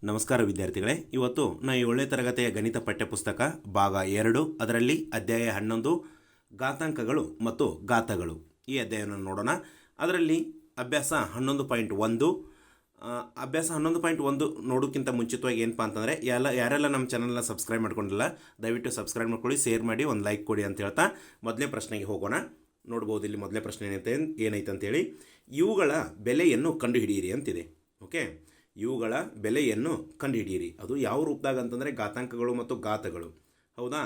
ನಮಸ್ಕಾರ ವಿದ್ಯಾರ್ಥಿಗಳೇ, ಇವತ್ತು ನಾವು 7ನೇ ತರಗತಿಯ ಗಣಿತ ಪಠ್ಯಪುಸ್ತಕ ಭಾಗ 2 ಅದರಲ್ಲಿ ಅಧ್ಯಾಯ 11 ಘಾತಾಂಕಗಳು ಮತ್ತು ಘಾತಗಳು ಈ ಅಧ್ಯಾಯವನ್ನು ನೋಡೋಣ. ಅದರಲ್ಲಿ ಅಭ್ಯಾಸ 11.1 ಅಭ್ಯಾಸ 11.1 ನೋಡೋಕ್ಕಿಂತ ಮುಂಚಿತವಾಗಿ ಏನಪ್ಪ ಅಂತಂದರೆ ಯಾರೆಲ್ಲ ನಮ್ಮ ಚಾನಲ್ನ ಸಬ್ಸ್ಕ್ರೈಬ್ ಮಾಡ್ಕೊಂಡಿಲ್ಲ ದಯವಿಟ್ಟು ಸಬ್ಸ್ಕ್ರೈಬ್ ಮಾಡ್ಕೊಳ್ಳಿ, ಶೇರ್ ಮಾಡಿ, ಒಂದು ಲೈಕ್ ಕೊಡಿ ಅಂತ ಹೇಳ್ತಾ ಮೊದಲನೇ ಪ್ರಶ್ನೆಗೆ ಹೋಗೋಣ. ನೋಡ್ಬೋದು ಇಲ್ಲಿ ಮೊದಲನೇ ಪ್ರಶ್ನೆ ಏನೈತೆ ಅಂತೇಳಿ, ಇವುಗಳ ಬೆಲೆಯನ್ನು ಕಂಡುಹಿಡಿಯಿರಿ ಅಂತಿದೆ. ಓಕೆ, ಇವುಗಳ ಬೆಲೆಯನ್ನು ಕಂಡುಹಿಡಿಯಿರಿ. ಅದು ಯಾವ ರೂಪದಾಗ ಅಂತಂದರೆ ಘಾತಾಂಕಗಳು ಮತ್ತು ಘಾತಗಳು. ಹೌದಾ,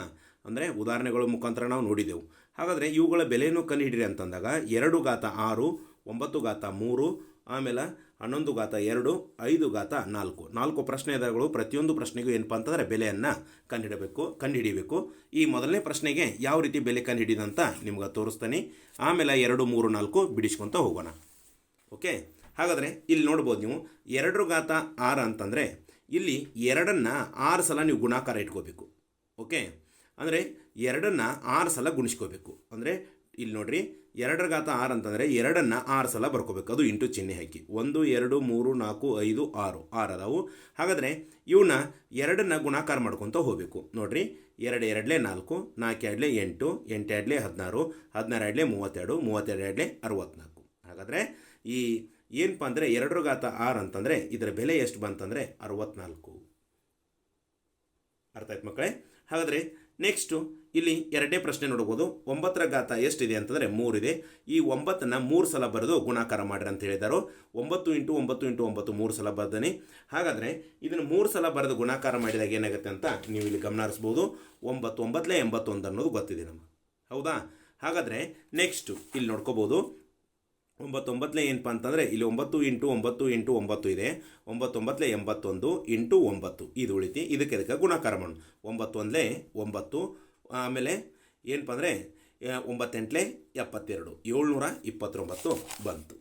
ಅಂದರೆ ಉದಾಹರಣೆಗಳ ಮುಖಾಂತರ ನಾವು ನೋಡಿದೆವು. ಹಾಗಾದರೆ ಇವುಗಳ ಬೆಲೆಯನ್ನು ಕಂಡುಹಿಡಿಯಿರಿ ಅಂತಂದಾಗ 2 ಘಾತ 6, 9 ಘಾತ 3, ಆಮೇಲೆ 11 ಘಾತ 2, 5 ಘಾತ 4 4 ಪ್ರಶ್ನೆಗಳು. ಪ್ರತಿಯೊಂದು ಪ್ರಶ್ನೆಗೂ ಏನಪ್ಪ ಅಂತಂದರೆ ಬೆಲೆಯನ್ನು ಕಂಡುಹಿಡಿಯಬೇಕು. ಈ ಮೊದಲನೇ ಪ್ರಶ್ನೆಗೆ ಯಾವ ರೀತಿ ಬೆಲೆ ಕಂಡುಹಿಡಿದಂತ ನಿಮ್ಗೆ ತೋರಿಸ್ತಾನೆ. ಆಮೇಲೆ 2, 3, 4 ಬಿಡಿಸ್ಕೊತ ಹೋಗೋಣ. ಓಕೆ, ಹಾಗಾದರೆ ಇಲ್ಲಿ ನೋಡ್ಬೋದು ನೀವು 2 ಘಾತ 6 ಅಂತಂದರೆ ಇಲ್ಲಿ 2ನ್ನು 6 ಸಲ ನೀವು ಗುಣಾಕಾರ ಇಟ್ಕೋಬೇಕು. ಓಕೆ, ಅಂದರೆ 2ನ್ನು 6 ಸಲ ಗುಣಿಸ್ಕೋಬೇಕು. ಅಂದರೆ ಇಲ್ಲಿ ನೋಡ್ರಿ 2 ಘಾತ 6 ಅಂತಂದರೆ 2ನ್ನು 6 ಸಲ ಬರ್ಕೋಬೇಕು. ಅದು ಇಂಟು ಚಿಹ್ನೆ ಹಾಕಿ 1, 2, 3, 4, 5, 6 ಅದಾವು. ಹಾಗಾದರೆ ಇವನ್ನ 2ನ್ನು ಗುಣಾಕಾರ ಮಾಡ್ಕೊತ ಹೋಗಬೇಕು. ನೋಡ್ರಿ 2 2 4, 4 2 8, 8 2 16, 16 2 32, 32 2 64. ಹಾಗಾದರೆ ಈ ಏನಪ್ಪ ಅಂದರೆ 2 ಘಾತ 6 ಅಂತಂದರೆ ಇದರ ಬೆಲೆ ಎಷ್ಟು ಬಂತಂದರೆ 64. ಅರ್ಥ ಆಯ್ತು ಮಕ್ಕಳೇ? ಹಾಗಾದರೆ ನೆಕ್ಸ್ಟು ಇಲ್ಲಿ 2ನೇ ಪ್ರಶ್ನೆ ನೋಡ್ಬೋದು. 9ರ ಘಾತ ಎಷ್ಟಿದೆ ಅಂತಂದರೆ 3 ಇದೆ. ಈ 9ನ್ನು 3 ಸಲ ಬರೆದು ಗುಣಾಕಾರ ಮಾಡಿರಿ ಅಂತ ಹೇಳಿದಾರೋ. 9 × 9 × 9 3 ಸಲ ಬರ್ದನಿ. ಹಾಗಾದರೆ ಇದನ್ನು 3 ಸಲ ಬರೆದು ಗುಣಾಕಾರ ಮಾಡಿದಾಗ ಏನಾಗುತ್ತೆ ಅಂತ ನೀವು ಇಲ್ಲಿ ಗಮನ ಹರಿಸ್ಬೋದು. 9 9 81 ಅನ್ನೋದು ಗೊತ್ತಿದೆ ನಮಗೆ. ಹೌದಾ, ಹಾಗಾದರೆ ನೆಕ್ಸ್ಟು ಇಲ್ಲಿ ನೋಡ್ಕೋಬೋದು. 9 9 ಏನಪ್ಪ ಅಂತಂದರೆ ಇಲ್ಲಿ 9 × 9 × 9 ಇದೆ. 9 9 81 × 9 ಇದು ಉಳಿತಿ. ಇದಕ್ಕೆ ಗುಣಾಕಾರ ಮಾಡೋಣ. 9 1 9, ಆಮೇಲೆ ಏನಪ್ಪ ಅಂದರೆ 9 8 72, 729 ಬಂತು.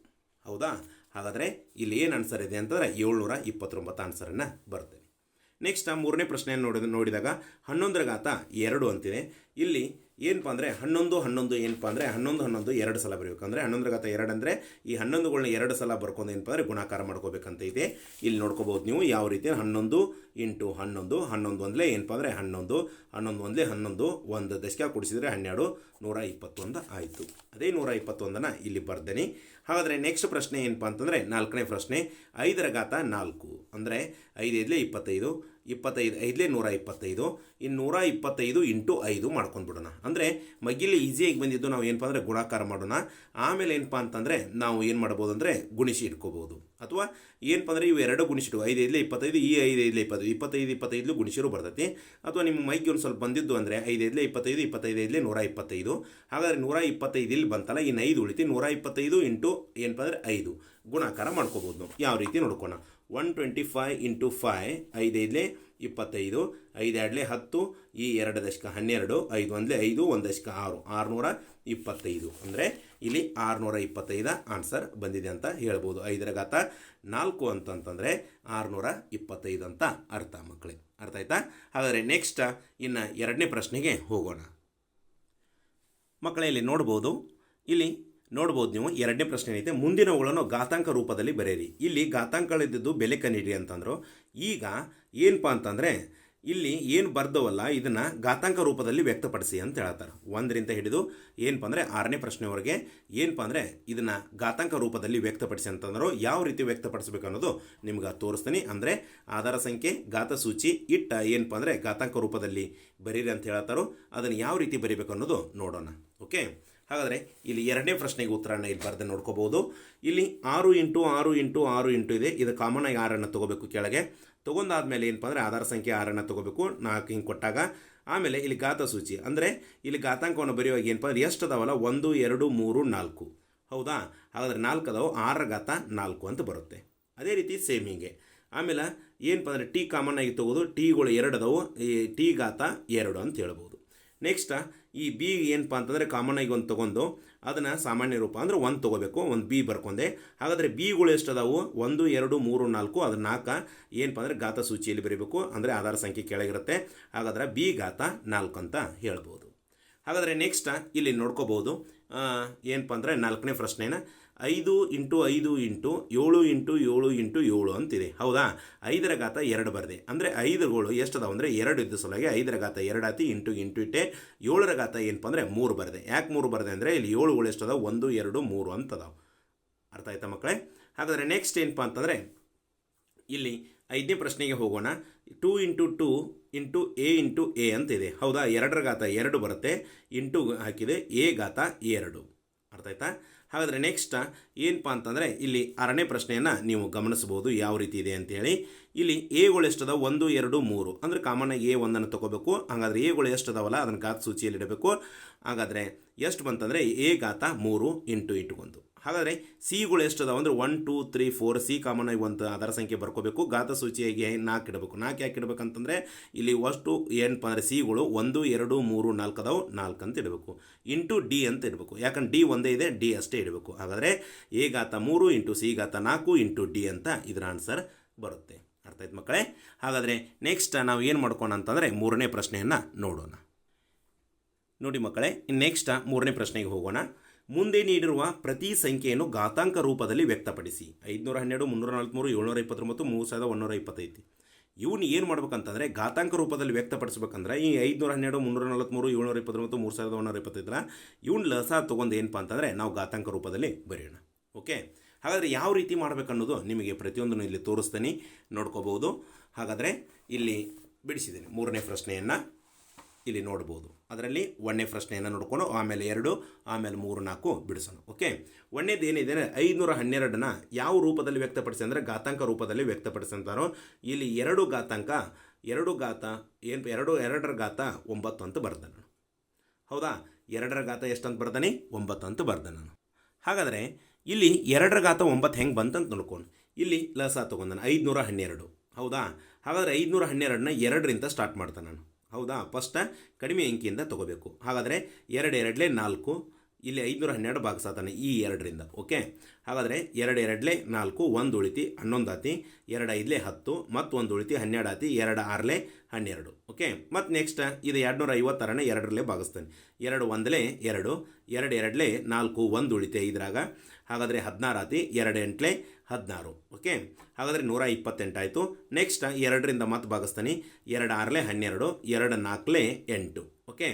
ಹೌದಾ, ಹಾಗಾದರೆ ಇಲ್ಲಿ ಏನು ಆನ್ಸರ್ ಇದೆ ಅಂತಂದರೆ 729 ಆನ್ಸರನ್ನು ಬರ್ತೇನೆ. ನೆಕ್ಸ್ಟ್ 3ನೇ ಪ್ರಶ್ನೆಯನ್ನು ನೋಡಿದಾಗ 11ರ ಘಾತ 2 ಅಂತಿದೆ. ಇಲ್ಲಿ ಏನಪ್ಪ ಅಂದರೆ 11 11 ಏನಪ್ಪ ಅಂದರೆ 11 11 2 ಸಲ ಬರಬೇಕು. ಅಂದರೆ 11ರ ಘಾತ 2 ಅಂದರೆ ಈ 11ಗಳನ್ನ 2 ಸಲ ಬರ್ಕೊಂಡು ಏನಪ್ಪ ಅಂದರೆ ಗುಣಾಕಾರ ಮಾಡ್ಕೋಬೇಕಂತ ಇದೆ. ಇಲ್ಲಿ ನೋಡ್ಕೋಬೋದು ನೀವು ಯಾವ ರೀತಿ 11 × 11, 11 1 ಏನಪ್ಪ ಅಂದರೆ 11, 11 1 11, 1 ದಶಕ ಕೂಡಿಸಿದರೆ 12, 121 ಆಯಿತು. ಅದೇ 121ನ್ನು ಇಲ್ಲಿ ಬರ್ದೇನೆ. ಹಾಗಾದರೆ ನೆಕ್ಸ್ಟ್ ಪ್ರಶ್ನೆ ಏನಪ್ಪ ಅಂತಂದರೆ 4ನೇ ಪ್ರಶ್ನೆ 5ರ ಘಾತ 4 ಅಂದರೆ 5 5 25, 25 5 125, ಇನ್ನು 125 × 5 ಮಾಡ್ಕೊಂಡ್ಬಿಡೋಣ. ಅಂದರೆ ಮಗಿಲಿ ಈಸಿಯಾಗಿ ಬಂದಿದ್ದು ನಾವು ಏನಪ್ಪ ಅಂದರೆ ಗುಣಾಕಾರ ಮಾಡೋಣ. ಆಮೇಲೆ ಏನಪ್ಪ ಅಂತಂದರೆ ನಾವು ಏನು ಮಾಡ್ಬೋದು ಅಂದರೆ ಗುಣಿಸಿ ಇಟ್ಕೋಬೋದು. ಅಥವಾ ಏನಪ್ಪ ಅಂದರೆ ಇವು 2 ಗುಣಿಸಿಟ್ಟು 5 5 25, ಈ 5 5 25, 25 25 ಗುಣಿಸಿರು ಬರ್ತೈತಿ. ಅಥವಾ ನಿಮ್ಮ ಮೈಗೆ ಒಂದು ಸ್ವಲ್ಪ ಬಂದಿದ್ದು ಅಂದರೆ 5 5 25, 25 5 125. ಹಾಗಾದರೆ 125 ಇಲ್ಲಿ ಬಂತಲ್ಲ, ಇನ್ನು 5 ಉಳಿತಿ. 125 ಇಂಟು ಏನಪ್ಪ ಅಂದರೆ 5 ಗುಣಾಕಾರ ಮಾಡ್ಕೋಬೋದು ನಾವು. ಯಾವ ರೀತಿ ನೋಡ್ಕೋಣ. 125 × 5, 5 5 25, 5 2 10, ಈ 2 ದಶಕ 12, 5 1 5, 1 ದಶಕ 6, 625. ಅಂದರೆ ಇಲ್ಲಿ 625 ಆನ್ಸರ್ ಬಂದಿದೆ ಅಂತ ಹೇಳ್ಬೋದು. 5ರ ಘಾತ 4 ಅಂತಂತಂದರೆ 625 ಅಂತ ಅರ್ಥ ಮಕ್ಕಳೇ. ಅರ್ಥ ಆಯ್ತಾ? ಹಾಗಾದರೆ ನೆಕ್ಸ್ಟ್ ಇನ್ನು 2ನೇ ಪ್ರಶ್ನೆಗೆ ಹೋಗೋಣ. ಮಕ್ಕಳೇ ಇಲ್ಲಿ ನೋಡ್ಬೋದು ನೀವು 2ನೇ ಪ್ರಶ್ನೆ ಐತೆ. ಮುಂದಿನವುಗಳನ್ನು ಘಾತಾಂಕ ರೂಪದಲ್ಲಿ ಬರೆಯಿರಿ. ಇಲ್ಲಿ ಘಾತಾಂಕಗಳಿದ್ದು ಬೆಲೆ ಕಂಡಿಡಿ ಅಂತಂದರು. ಈಗ ಏನಪ್ಪ ಅಂತಂದರೆ ಇಲ್ಲಿ ಏನು ಬರ್ದವಲ್ಲ ಇದನ್ನು ಘಾತಾಂಕ ರೂಪದಲ್ಲಿ ವ್ಯಕ್ತಪಡಿಸಿ ಅಂತ ಹೇಳ್ತಾರೆ. 1ರಿಂದ ಹಿಡಿದು ಏನಪ್ಪ ಅಂದರೆ 6ನೇ ಪ್ರಶ್ನೆವರೆಗೆ ಏನಪ್ಪ ಅಂದರೆ ಇದನ್ನು ಘಾತಾಂಕ ರೂಪದಲ್ಲಿ ವ್ಯಕ್ತಪಡಿಸಿ ಅಂತಂದರು. ಯಾವ ರೀತಿ ವ್ಯಕ್ತಪಡಿಸ್ಬೇಕು ಅನ್ನೋದು ನಿಮ್ಗೆ ತೋರಿಸ್ತೀನಿ. ಅಂದರೆ ಆಧಾರ ಸಂಖ್ಯೆ ಘಾತ ಸೂಚಿ ಇಟ್ಟ ಏನಪ್ಪ ಅಂದರೆ ಘಾತಾಂಕ ರೂಪದಲ್ಲಿ ಬರೀರಿ ಅಂತ ಹೇಳ್ತಾರೋ. ಅದನ್ನು ಯಾವ ರೀತಿ ಬರೀಬೇಕು ಅನ್ನೋದು ನೋಡೋಣ. ಓಕೆ, ಹಾಗಾದರೆ ಇಲ್ಲಿ 2ನೇ ಪ್ರಶ್ನೆಗೆ ಉತ್ತರನ ಇಲ್ಲಿ ಬರೆದು ನೋಡ್ಕೋಬೋದು. ಇಲ್ಲಿ 6 × 6 × 6 ಇಂಟು ಇದೆ. ಇದು ಕಾಮನ್ ಆಗಿ 6ಅನ್ನು ತೊಗೋಬೇಕು. ಕೆಳಗೆ ತೊಗೊಂಡಾದ್ಮೇಲೆ ಏನಪ್ಪ ಅಂದರೆ ಆಧಾರ ಸಂಖ್ಯೆ 6ಅನ್ನು ತೊಗೋಬೇಕು. 4 ಹಿಂಗೆ ಕೊಟ್ಟಾಗ ಆಮೇಲೆ ಇಲ್ಲಿ ಘಾತ ಸೂಚಿ ಅಂದರೆ ಇಲ್ಲಿ ಘಾತಾಂಕವನ್ನು ಬರೆಯುವಾಗ ಏನಪ್ಪ ಅಂದರೆ ಎಷ್ಟು ಅದಾವಲ್ಲ 1 2 3 4. ಹೌದಾ, ಹಾಗಾದರೆ 4 ಅದಾವು. 6ರ ಘಾತ 4 ಅಂತ ಬರುತ್ತೆ. ಅದೇ ರೀತಿ ಸೇಮ್ ಹಿಂಗೆ. ಆಮೇಲೆ ಏನಪ್ಪ ಅಂದರೆ ಟಿ ಕಾಮನ್ ಆಗಿ ತೊಗೋದು. ಟಿಗಳು 2 ಅದಾವು. ಈ ಟಿ ಘಾತ 2 ಅಂತ ಹೇಳ್ಬೋದು. ನೆಕ್ಸ್ಟ್ ಈ ಬಿ ಏನಪ್ಪ ಅಂತಂದರೆ ಕಾಮನ್ ಆಗಿ 1 ತೊಗೊಂಡು ಅದನ್ನು ಸಾಮಾನ್ಯ ರೂಪ ಅಂದರೆ 1 ತೊಗೋಬೇಕು. 1 ಬಿ ಬರ್ಕೊಂಡೆ. ಹಾಗಾದರೆ ಬಿಗಳು ಎಷ್ಟು ಅದಾವು 1 2 3 4. ಅದು 4 ಏನಪ್ಪ ಅಂದರೆ ಘಾತ ಸೂಚಿಯಲ್ಲಿ ಬರೀಬೇಕು. ಅಂದರೆ ಆಧಾರ ಸಂಖ್ಯೆ ಕೆಳಗಿರುತ್ತೆ. ಹಾಗಾದರೆ ಬಿ ಘಾತ 4 ಅಂತ ಹೇಳ್ಬೋದು. ಹಾಗಾದರೆ ನೆಕ್ಸ್ಟ್ ಇಲ್ಲಿ ನೋಡ್ಕೋಬೋದು ಏನಪ್ಪ ಅಂದರೆ 4ನೇ ಪ್ರಶ್ನೆನ 5 × 5 × 7 × 7 ಅಂತಿದೆ. ಹೌದಾ, 5 ರ ಘಾತ 2 ಬರದೆ ಅಂದರೆ 5ಗಳು ಎಷ್ಟದಾವ ಅಂದರೆ 2 ಇದ್ದ ಸಲುವಾಗಿ 5 ರ ಘಾತ 2 ಆತಿ ಇಂಟು ಇಟ್ಟೆ. 7 ರ ಘಾತ ಏನಪ್ಪ ಅಂದರೆ 3 ಬರದೆ. ಯಾಕೆ 3 ಬರದೆ ಅಂದರೆ ಇಲ್ಲಿ 7ಗಳು ಎಷ್ಟದಾವ 1 2 3 ಅಂತದಾವ. ಅರ್ಥ ಆಯ್ತಾ ಮಕ್ಕಳೇ? ಹಾಗಾದರೆ ನೆಕ್ಸ್ಟ್ ಏನಪ್ಪ ಅಂತಂದರೆ ಇಲ್ಲಿ 5ನೇ ಪ್ರಶ್ನೆಗೆ ಹೋಗೋಣ. 2 × 2 × a × a ಅಂತಿದೆ. ಹೌದಾ, 2 ರ ಘಾತ 2 ಬರುತ್ತೆ, ಇಂಟು ಹಾಕಿದೆ a ಘಾತ 2. ಅರ್ಥ ಆಯ್ತಾ? ಹಾಗಾದರೆ ನೆಕ್ಸ್ಟ್ ಏನಪ್ಪ ಅಂತಂದರೆ ಇಲ್ಲಿ 6ನೇ ಪ್ರಶ್ನೆಯನ್ನು ನೀವು ಗಮನಿಸ್ಬೋದು ಯಾವ ರೀತಿ ಇದೆ ಅಂತೇಳಿ. ಇಲ್ಲಿ ಎಗಳು ಎಷ್ಟದ 1 2 3 ಅಂದರೆ ಕಾಮನ್ನಾಗಿ ಎ ಒಂದನ್ನು ತೊಗೋಬೇಕು. ಹಾಗಾದರೆ ಎಗಳು ಎಷ್ಟದಾವಲ್ಲ ಅದನ್ನು ಘಾತ ಸೂಚಿಯಲ್ಲಿ ಇಡಬೇಕು. ಹಾಗಾದರೆ ಎಷ್ಟು ಬಂತಂದರೆ ಎ ಘಾತ 3 ಇಂಟು ಇಟ್ಕೊಂಡು. ಹಾಗಾದರೆ ಸಿಗಳು ಎಷ್ಟದಾವ ಅಂದರೆ 1 2 3 4 ಸಿ ಕಾಮನ್ನಾಗಿ ಒಂದು ಆಧಾರ ಸಂಖ್ಯೆ ಬರ್ಕೋಬೇಕು. ಘಾತ ಸೂಚಿಯಾಗಿ 4 ಇಡಬೇಕು. 4 ಯಾಕೆ ಇಡಬೇಕಂತಂದರೆ ಇಲ್ಲಿ ಅಷ್ಟು ಏನಪ್ಪ ಅಂದರೆ ಸಿಗಳು 1 2 3 4 ಅದಾವು, 4 ಅಂತ ಇಡಬೇಕು. ಇಂಟು ಡಿ ಅಂತ ಇಡಬೇಕು. ಯಾಕಂದ್ರೆ ಡಿ ಒಂದೇ ಇದೆ, ಡಿ ಅಷ್ಟೇ ಇಡಬೇಕು. ಹಾಗಾದರೆ ಎ ಘಾತ 3 ಇಂಟು ಸಿ ಘಾತ 4 ಇಂಟು ಡಿ ಅಂತ ಇದರ ಆನ್ಸರ್ ಬರುತ್ತೆ. ಅರ್ಥ ಆಯ್ತು ಮಕ್ಕಳೇ? ಹಾಗಾದರೆ ನೆಕ್ಸ್ಟ್ ನಾವು ಏನು ಮಾಡ್ಕೋಣ ಅಂತಂದರೆ 3ನೇ ಪ್ರಶ್ನೆಯನ್ನು ನೋಡೋಣ. ನೋಡಿ ಮಕ್ಕಳೇ, ನೆಕ್ಸ್ಟ್ 3ನೇ ಪ್ರಶ್ನೆಗೆ ಹೋಗೋಣ. ಮುಂದೆ ನೀಡಿರುವ ಪ್ರತಿ ಸಂಖ್ಯೆಯನ್ನು ಘಾತಾಂಕ ರೂಪದಲ್ಲಿ ವ್ಯಕ್ತಪಡಿಸಿ. 512 343 729 3125. ಇವನು ಏನು ಮಾಡ್ಬೇಕಂತಂದರೆ ಘಾತಾಂಕ ರೂಪದಲ್ಲಿ ವ್ಯಕ್ತಪಡಿಸ್ಬೇಕಂದ್ರೆ ಈ 512 343 729 3125 ಇವನು ಲಸ ತೊಗೊಂಡು ಏನಪ್ಪ ಅಂತಂದರೆ ನಾವು ಘಾತಾಂಕ ರೂಪದಲ್ಲಿ ಬರೆಯೋಣ. ಓಕೆ, ಹಾಗಾದರೆ ಯಾವ ರೀತಿ ಮಾಡಬೇಕನ್ನೋದು ನಿಮಗೆ ಪ್ರತಿಯೊಂದನ್ನು ಇಲ್ಲಿ ತೋರಿಸ್ತೀನಿ, ನೋಡ್ಕೋಬಹುದು. ಹಾಗಾದರೆ ಇಲ್ಲಿ ಬಿಡಿಸಿದ್ದೀನಿ 3ನೇ ಪ್ರಶ್ನೆಯನ್ನು ಇಲ್ಲಿ ನೋಡ್ಬೋದು. ಅದರಲ್ಲಿ 1ನೇ ಪ್ರಶ್ನೆಯನ್ನು ನೋಡ್ಕೊಂಡು ಆಮೇಲೆ 2 ಆಮೇಲೆ 3 4 ಬಿಡಿಸೋಣ. ಓಕೆ, 1ನೇದು ಏನಿದೆ 512ನ ಯಾವ ರೂಪದಲ್ಲಿ ವ್ಯಕ್ತಪಡಿಸಿ ಅಂದರೆ ಘಾತಾಂಕ ರೂಪದಲ್ಲಿ ವ್ಯಕ್ತಪಡಿಸಂತಾರೋ. ಇಲ್ಲಿ 2 ಘಾತಾಂಕ 2 ಘಾತ ಏನು 2ರ ಘಾತ 9 ಅಂತ ಬರ್ದೆ ನಾನು. ಹೌದಾ, 2ರ ಘಾತ ಎಷ್ಟು ಅಂತ ಬರ್ದಾನೆ 9 ಅಂತ ಬರ್ದೆ ನಾನು. ಹಾಗಾದರೆ ಇಲ್ಲಿ 2ರ ಘಾತ 9 ಹೆಂಗೆ ಬಂತಂತ ನೋಡ್ಕೊಂಡು ಇಲ್ಲಿ ಲಸ ತೊಗೊಂಡಾನು 512. ಹೌದಾ, ಹಾಗಾದರೆ 512ನ 2ರಿಂದ ಸ್ಟಾರ್ಟ್ ಮಾಡ್ತಾನೆ ನಾನು. ಹೌದಾ, ಫಸ್ಟ್ ಕಡಿಮೆ ಅಂಕಿಯಿಂದ ತೊಗೋಬೇಕು. ಹಾಗಾದರೆ 2 2 4 ಇಲ್ಲಿ 512 ಭಾಗಿಸಾತಾನೆ ಈ 2ರಿಂದ. ಓಕೆ, ಹಾಗಾದರೆ 2 2 4 1 ಉಳಿತಿ 11 ಆತಿ, 2 5 10 ಮತ್ತು 1 ಉಳಿತಿ 12 ಆತಿ, 2 6 12. ಓಕೆ, ಮತ್ತು ನೆಕ್ಸ್ಟ್ ಇದು 256ನ 2ರಲ್ಲೇ ಭಾಗಿಸ್ತಾನೆ. 2 1 2 2 2 4 1 ಉಳಿತಿ 5ರಾಗ. ಹಾಗಾದರೆ 16 ಆತಿ, 2 8 16. ಓಕೆ, ಹಾಗಾದರೆ 128 ಆಯಿತು. ನೆಕ್ಸ್ಟ್ 2ರಿಂದ ಮತ್ತೆ ಭಾಗಿಸ್ತಾನೆ. 2 6 12 2 4 8. ಓಕೆ,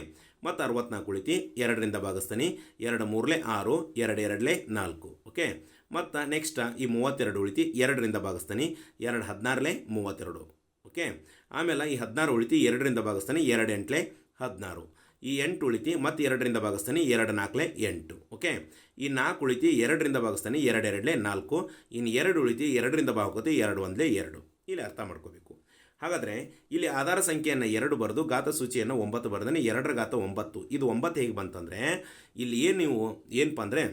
ಮತ್ತು 64 ಉಳಿತಿ 2ರಿಂದ ಭಾಗಿಸ್ತಾನೆ. 2 3 6 2 2 4. ಓಕೆ, ಮತ್ತು ನೆಕ್ಸ್ಟ್ ಈ 32 ಉಳಿತಿ 2ರಿಂದ ಭಾಗಿಸ್ತಾನೆ. 2 16 32. ಓಕೆ, ಆಮೇಲೆ ಈ 16 ಉಳಿತಿ 2ರಿಂದ ಭಾಗಿಸ್ತಾನೆ. 2 8 16. ಈ 8 ಉಳಿತಿ ಮತ್ತು 2ರಿಂದ ಭಾಗಿಸ್ತಾನೆ. 2 4 8. ಓಕೆ, ಈ 4 ಉಳಿತಿ 2ರಿಂದ ಭಾಗಿಸ್ತಾನೆ. 2 2 4. ಇನ್ನು 2 ಉಳಿತಿ 2ರಿಂದ ಭಾಗವತಿ 2 1 2. ಇಲ್ಲಿ ಅರ್ಥ ಮಾಡ್ಕೋಬೇಕು. ಹಾಗಾದರೆ ಇಲ್ಲಿ ಆಧಾರ ಸಂಖ್ಯೆಯನ್ನು 2 ಬರೆದು ಘಾತ ಸೂಚಿಯನ್ನು 9 ಬರೆದಾನೆ. 2ರ ಘಾತ 9. ಇದು 9 ಹೇಗೆ ಬಂತಂದರೆ ಇಲ್ಲಿ ನೀವು ಏನಪ್ಪ ಅಂದರೆ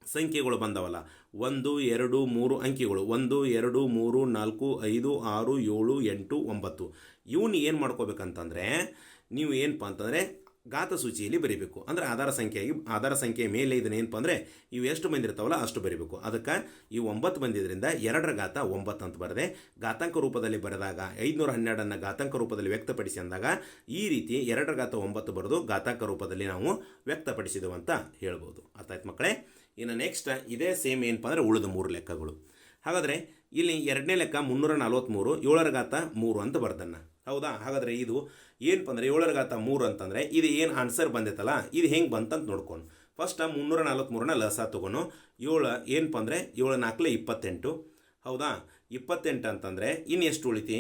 ಸಂಖ್ಯೆಗಳು ಬಂದವಲ್ಲ 1 2 3 ಅಂಕಿಗಳು 1 2 3 4 5 6 7 8 9. ಇವನು ಏನು ಮಾಡ್ಕೋಬೇಕಂತಂದರೆ ನೀವು ಏನಪ್ಪ ಅಂತಂದರೆ ಘಾತ ಸೂಚಿಯಲ್ಲಿ ಬರೀಬೇಕು. ಅಂದರೆ ಆಧಾರ ಸಂಖ್ಯೆ ಮೇಲೆ ಇದನ್ನ ಏನಪ್ಪ ಅಂದರೆ ಇವು ಎಷ್ಟು ಬಂದಿರ್ತಾವಲ್ಲ ಅಷ್ಟು ಬರೀಬೇಕು. ಅದಕ್ಕೆ ಈ 9 ಬಂದಿದ್ದರಿಂದ 2ರ ಘಾತ 9 ಅಂತ ಬರದೆ ಘಾತಾಂಕ ರೂಪದಲ್ಲಿ ಬರೆದಾಗ 512ನ್ನು ಘಾತಾಂಕ ರೂಪದಲ್ಲಿ ವ್ಯಕ್ತಪಡಿಸಿ ಅಂದಾಗ ಈ ರೀತಿ 2ರ ಘಾತ 9 ಬರೆದು ಘಾತಾಂಕ ರೂಪದಲ್ಲಿ ನಾವು ವ್ಯಕ್ತಪಡಿಸಿದೆವು ಅಂತ ಹೇಳ್ಬೋದು. ಅರ್ಥ ಆಯ್ತು ಮಕ್ಕಳೇ? ಇನ್ನು ನೆಕ್ಸ್ಟ್ ಇದೇ ಸೇಮ್ ಏನಪ್ಪ ಅಂದರೆ ಉಳಿದ 3 ಲೆಕ್ಕಗಳು. ಹಾಗಾದರೆ ಇಲ್ಲಿ 2ನೇ ಲೆಕ್ಕ 343 7ರ ಘಾತ 3 ಅಂತ ಬರ್ದನ್ನ. ಹೌದಾ, ಹಾಗಾದರೆ ಇದು ಏನಪ್ಪ ಅಂದರೆ 7ರ ಘಾತ 3 ಅಂತಂದರೆ ಇದು ಏನು ಆನ್ಸರ್ ಬಂದೈತಲ್ಲ ಇದು ಹೆಂಗೆ ಬಂತಂತ ನೋಡ್ಕೊಂಡು ಫಸ್ಟ್ 343ನ ಲಸ ತೊಗೊಂಡು 7 ಏನಪ್ಪ ಅಂದರೆ 7 4 28. ಹೌದಾ, 28 ಅಂತಂದರೆ ಇನ್ನು ಎಷ್ಟು ಉಳಿತಿ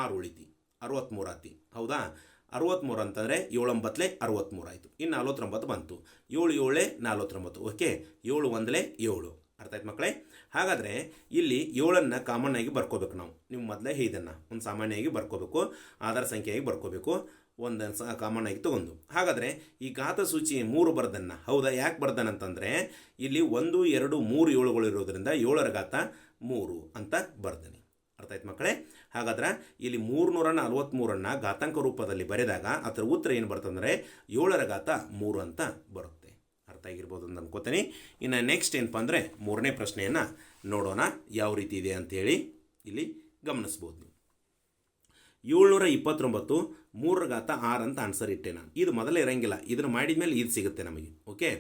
6 ಉಳಿತಿ 63 ಆತಿ. ಹೌದಾ, 63 ಅಂತಂದರೆ 7 9 63 ಆಯಿತು. ಇನ್ನು 49 ಬಂತು. 7 7 49. ಓಕೆ, 7 1 7. ಅರ್ಥ ಆಯ್ತು ಮಕ್ಕಳೇ? ಹಾಗಾದರೆ ಇಲ್ಲಿ 7ನ್ನು ಕಾಮನ್ ಆಗಿ ಬರ್ಕೋಬೇಕು. ನೀವು ಮೊದಲೇ ಇದನ್ನು ಒಂದು ಸಾಮಾನ್ಯವಾಗಿ ಬರ್ಕೋಬೇಕು, ಆಧಾರ ಸಂಖ್ಯೆಯಾಗಿ ಬರ್ಕೋಬೇಕು, ಒಂದು ಕಾಮನ್ ಆಗಿ ತೊಗೊಂಡು. ಹಾಗಾದರೆ ಈ ಘಾತ ಸೂಚಿ 3 ಬರ್ದನ್ನು. ಹೌದಾ, ಯಾಕೆ ಬರ್ದನಂತಂದರೆ ಇಲ್ಲಿ 1 2 3 7ಗಳು ಇರೋದ್ರಿಂದ 7ರ ಘಾತ 3 ಅಂತ ಬರ್ದನಿ. ಅರ್ಥ ಆಯ್ತು ಮಕ್ಕಳೇ? ಹಾಗಾದ್ರೆ ಇಲ್ಲಿ 343ನ್ನು ಘಾತಾಂಕ ರೂಪದಲ್ಲಿ ಬರೆದಾಗ ಅದರ ಉತ್ತರ ಏನು ಬರ್ತಂದರೆ 7ರ ಘಾತ 3 ಅಂತ ಬರುತ್ತೆ. ಅರ್ಥ ಆಗಿರ್ಬೋದು ಅಂತ ಅನ್ಕೋತೀನಿ. ಇನ್ನು ನೆಕ್ಸ್ಟ್ ಏನಪ್ಪ ಅಂದರೆ 3ನೇ ಪ್ರಶ್ನೆಯನ್ನು ನೋಡೋಣ ಯಾವ ರೀತಿ ಇದೆ ಅಂತೇಳಿ ಇಲ್ಲಿ ಗಮನಿಸ್ಬೋದು. 729 3ರ ಘಾತ 6 ಅಂತ ಆನ್ಸರ್ ಇಟ್ಟೆ ನಾನು. ಇದು ಮೊದಲೇ ಇರೋಂಗಿಲ್ಲ, ಇದನ್ನು ಮಾಡಿದ ಮೇಲೆ ಇದು ಸಿಗುತ್ತೆ ನಮಗೆ. ಓಕೆ,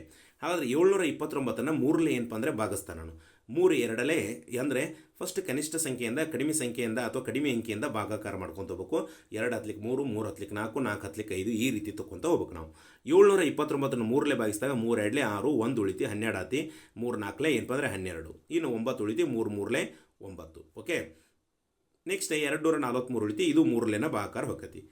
ಹಾಗಾದರೆ 729 ಮೂರಲೆ ಏನಪ್ಪ ಅಂದರೆ ಭಾಗಿಸ್ತಾನೆ ನಾನು 3 ಎರಡಲೇ ಅಂದರೆ ಫಸ್ಟ್ ಕನಿಷ್ಠ ಸಂಖ್ಯೆಯಿಂದ ಕಡಿಮೆ ಸಂಖ್ಯೆಯಿಂದ ಅಥವಾ ಕಡಿಮೆ ಅಂಕಿಯಿಂದ ಭಾಗಾಕಾರ ಮಾಡ್ಕೊತ ಹೋಗ್ಬೇಕು. 2 ಹತ್ಲಿಕ್ಕೆ 3, 3 ಹತ್ಲಿಕ್ಕೆ 4, 4 ಹತ್ಲಿಕ್ಕೆ 5 ಈ ರೀತಿ ತೊಗೊತ ಹೋಗ್ಬೇಕು ನಾವು. 729 ಮೂರಲೆ ಭಾಗಿಸಿದಾಗ 3 ಎರಡಲೇ 6, 1 ಉಳಿತಿ 12 ಆತಿ, 3 ನಾಲ್ಕಲೇ ಏನಪ್ಪ ಅಂದರೆ 12, ಇನ್ನು 9 ಉಳಿತಿ 3 ಮೂರಲೆ 9. ಓಕೆ, ನೆಕ್ಸ್ಟ್ 243 ಉಳಿತಿ, ಇದು ಮೂರಲೇನ ಭಾಗಾಕಾರ ಹೋಗತಿ.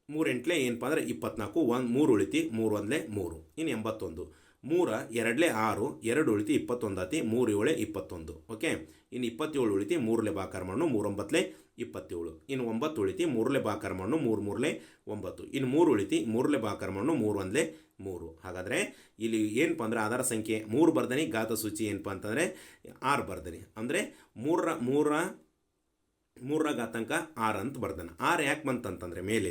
3 ಎಂಟ್ಲೆ ಏನಪ್ಪ ಅಂದರೆ 24, 3 ಉಳಿತಿ 3 ಒಂದಲೇ 3, ಇನ್ನು 81. 3 ಎರಡಲೇ 6, 2 ಉಳಿತಿ 21 ಆತಿ, 3 ಏಳೆ 21. ಓಕೆ, ಇನ್ನು 27 ಉಳಿತಿ ಮೂರಲೆ ಭಾಗಾಕಾರ ಮಾಡೋಣ 3 9ಲೇ 27, ಇನ್ನು 9 ಉಳಿತಿ ಮೂರಲೆ ಭಾಗಾಕಾರ ಮಾಡೋಣ 3 ಮೂರಲೆ 9, ಇನ್ನು 3 ಉಳಿತಿ ಮೂರಲೆ ಭಾಗಾಕಾರ ಮಾಡೋಣ 3 ಒಂದಲೇ 3. ಹಾಗಾದರೆ ಇಲ್ಲಿ ಏನಪ್ಪ ಅಂದರೆ ಆಧಾರ ಸಂಖ್ಯೆ 3 ಬರ್ದನಿ, ಘಾತ ಸೂಚಿ ಏನಪ್ಪ ಅಂತಂದರೆ 6 ಬರ್ದನಿ. ಅಂದರೆ 3ರ ಘಾತಾಂಕ 6 ಅಂತ ಬರ್ದಾನೆ. 6 ಯಾಕೆ ಬಂತಂತಂದರೆ ಮೇಲೆ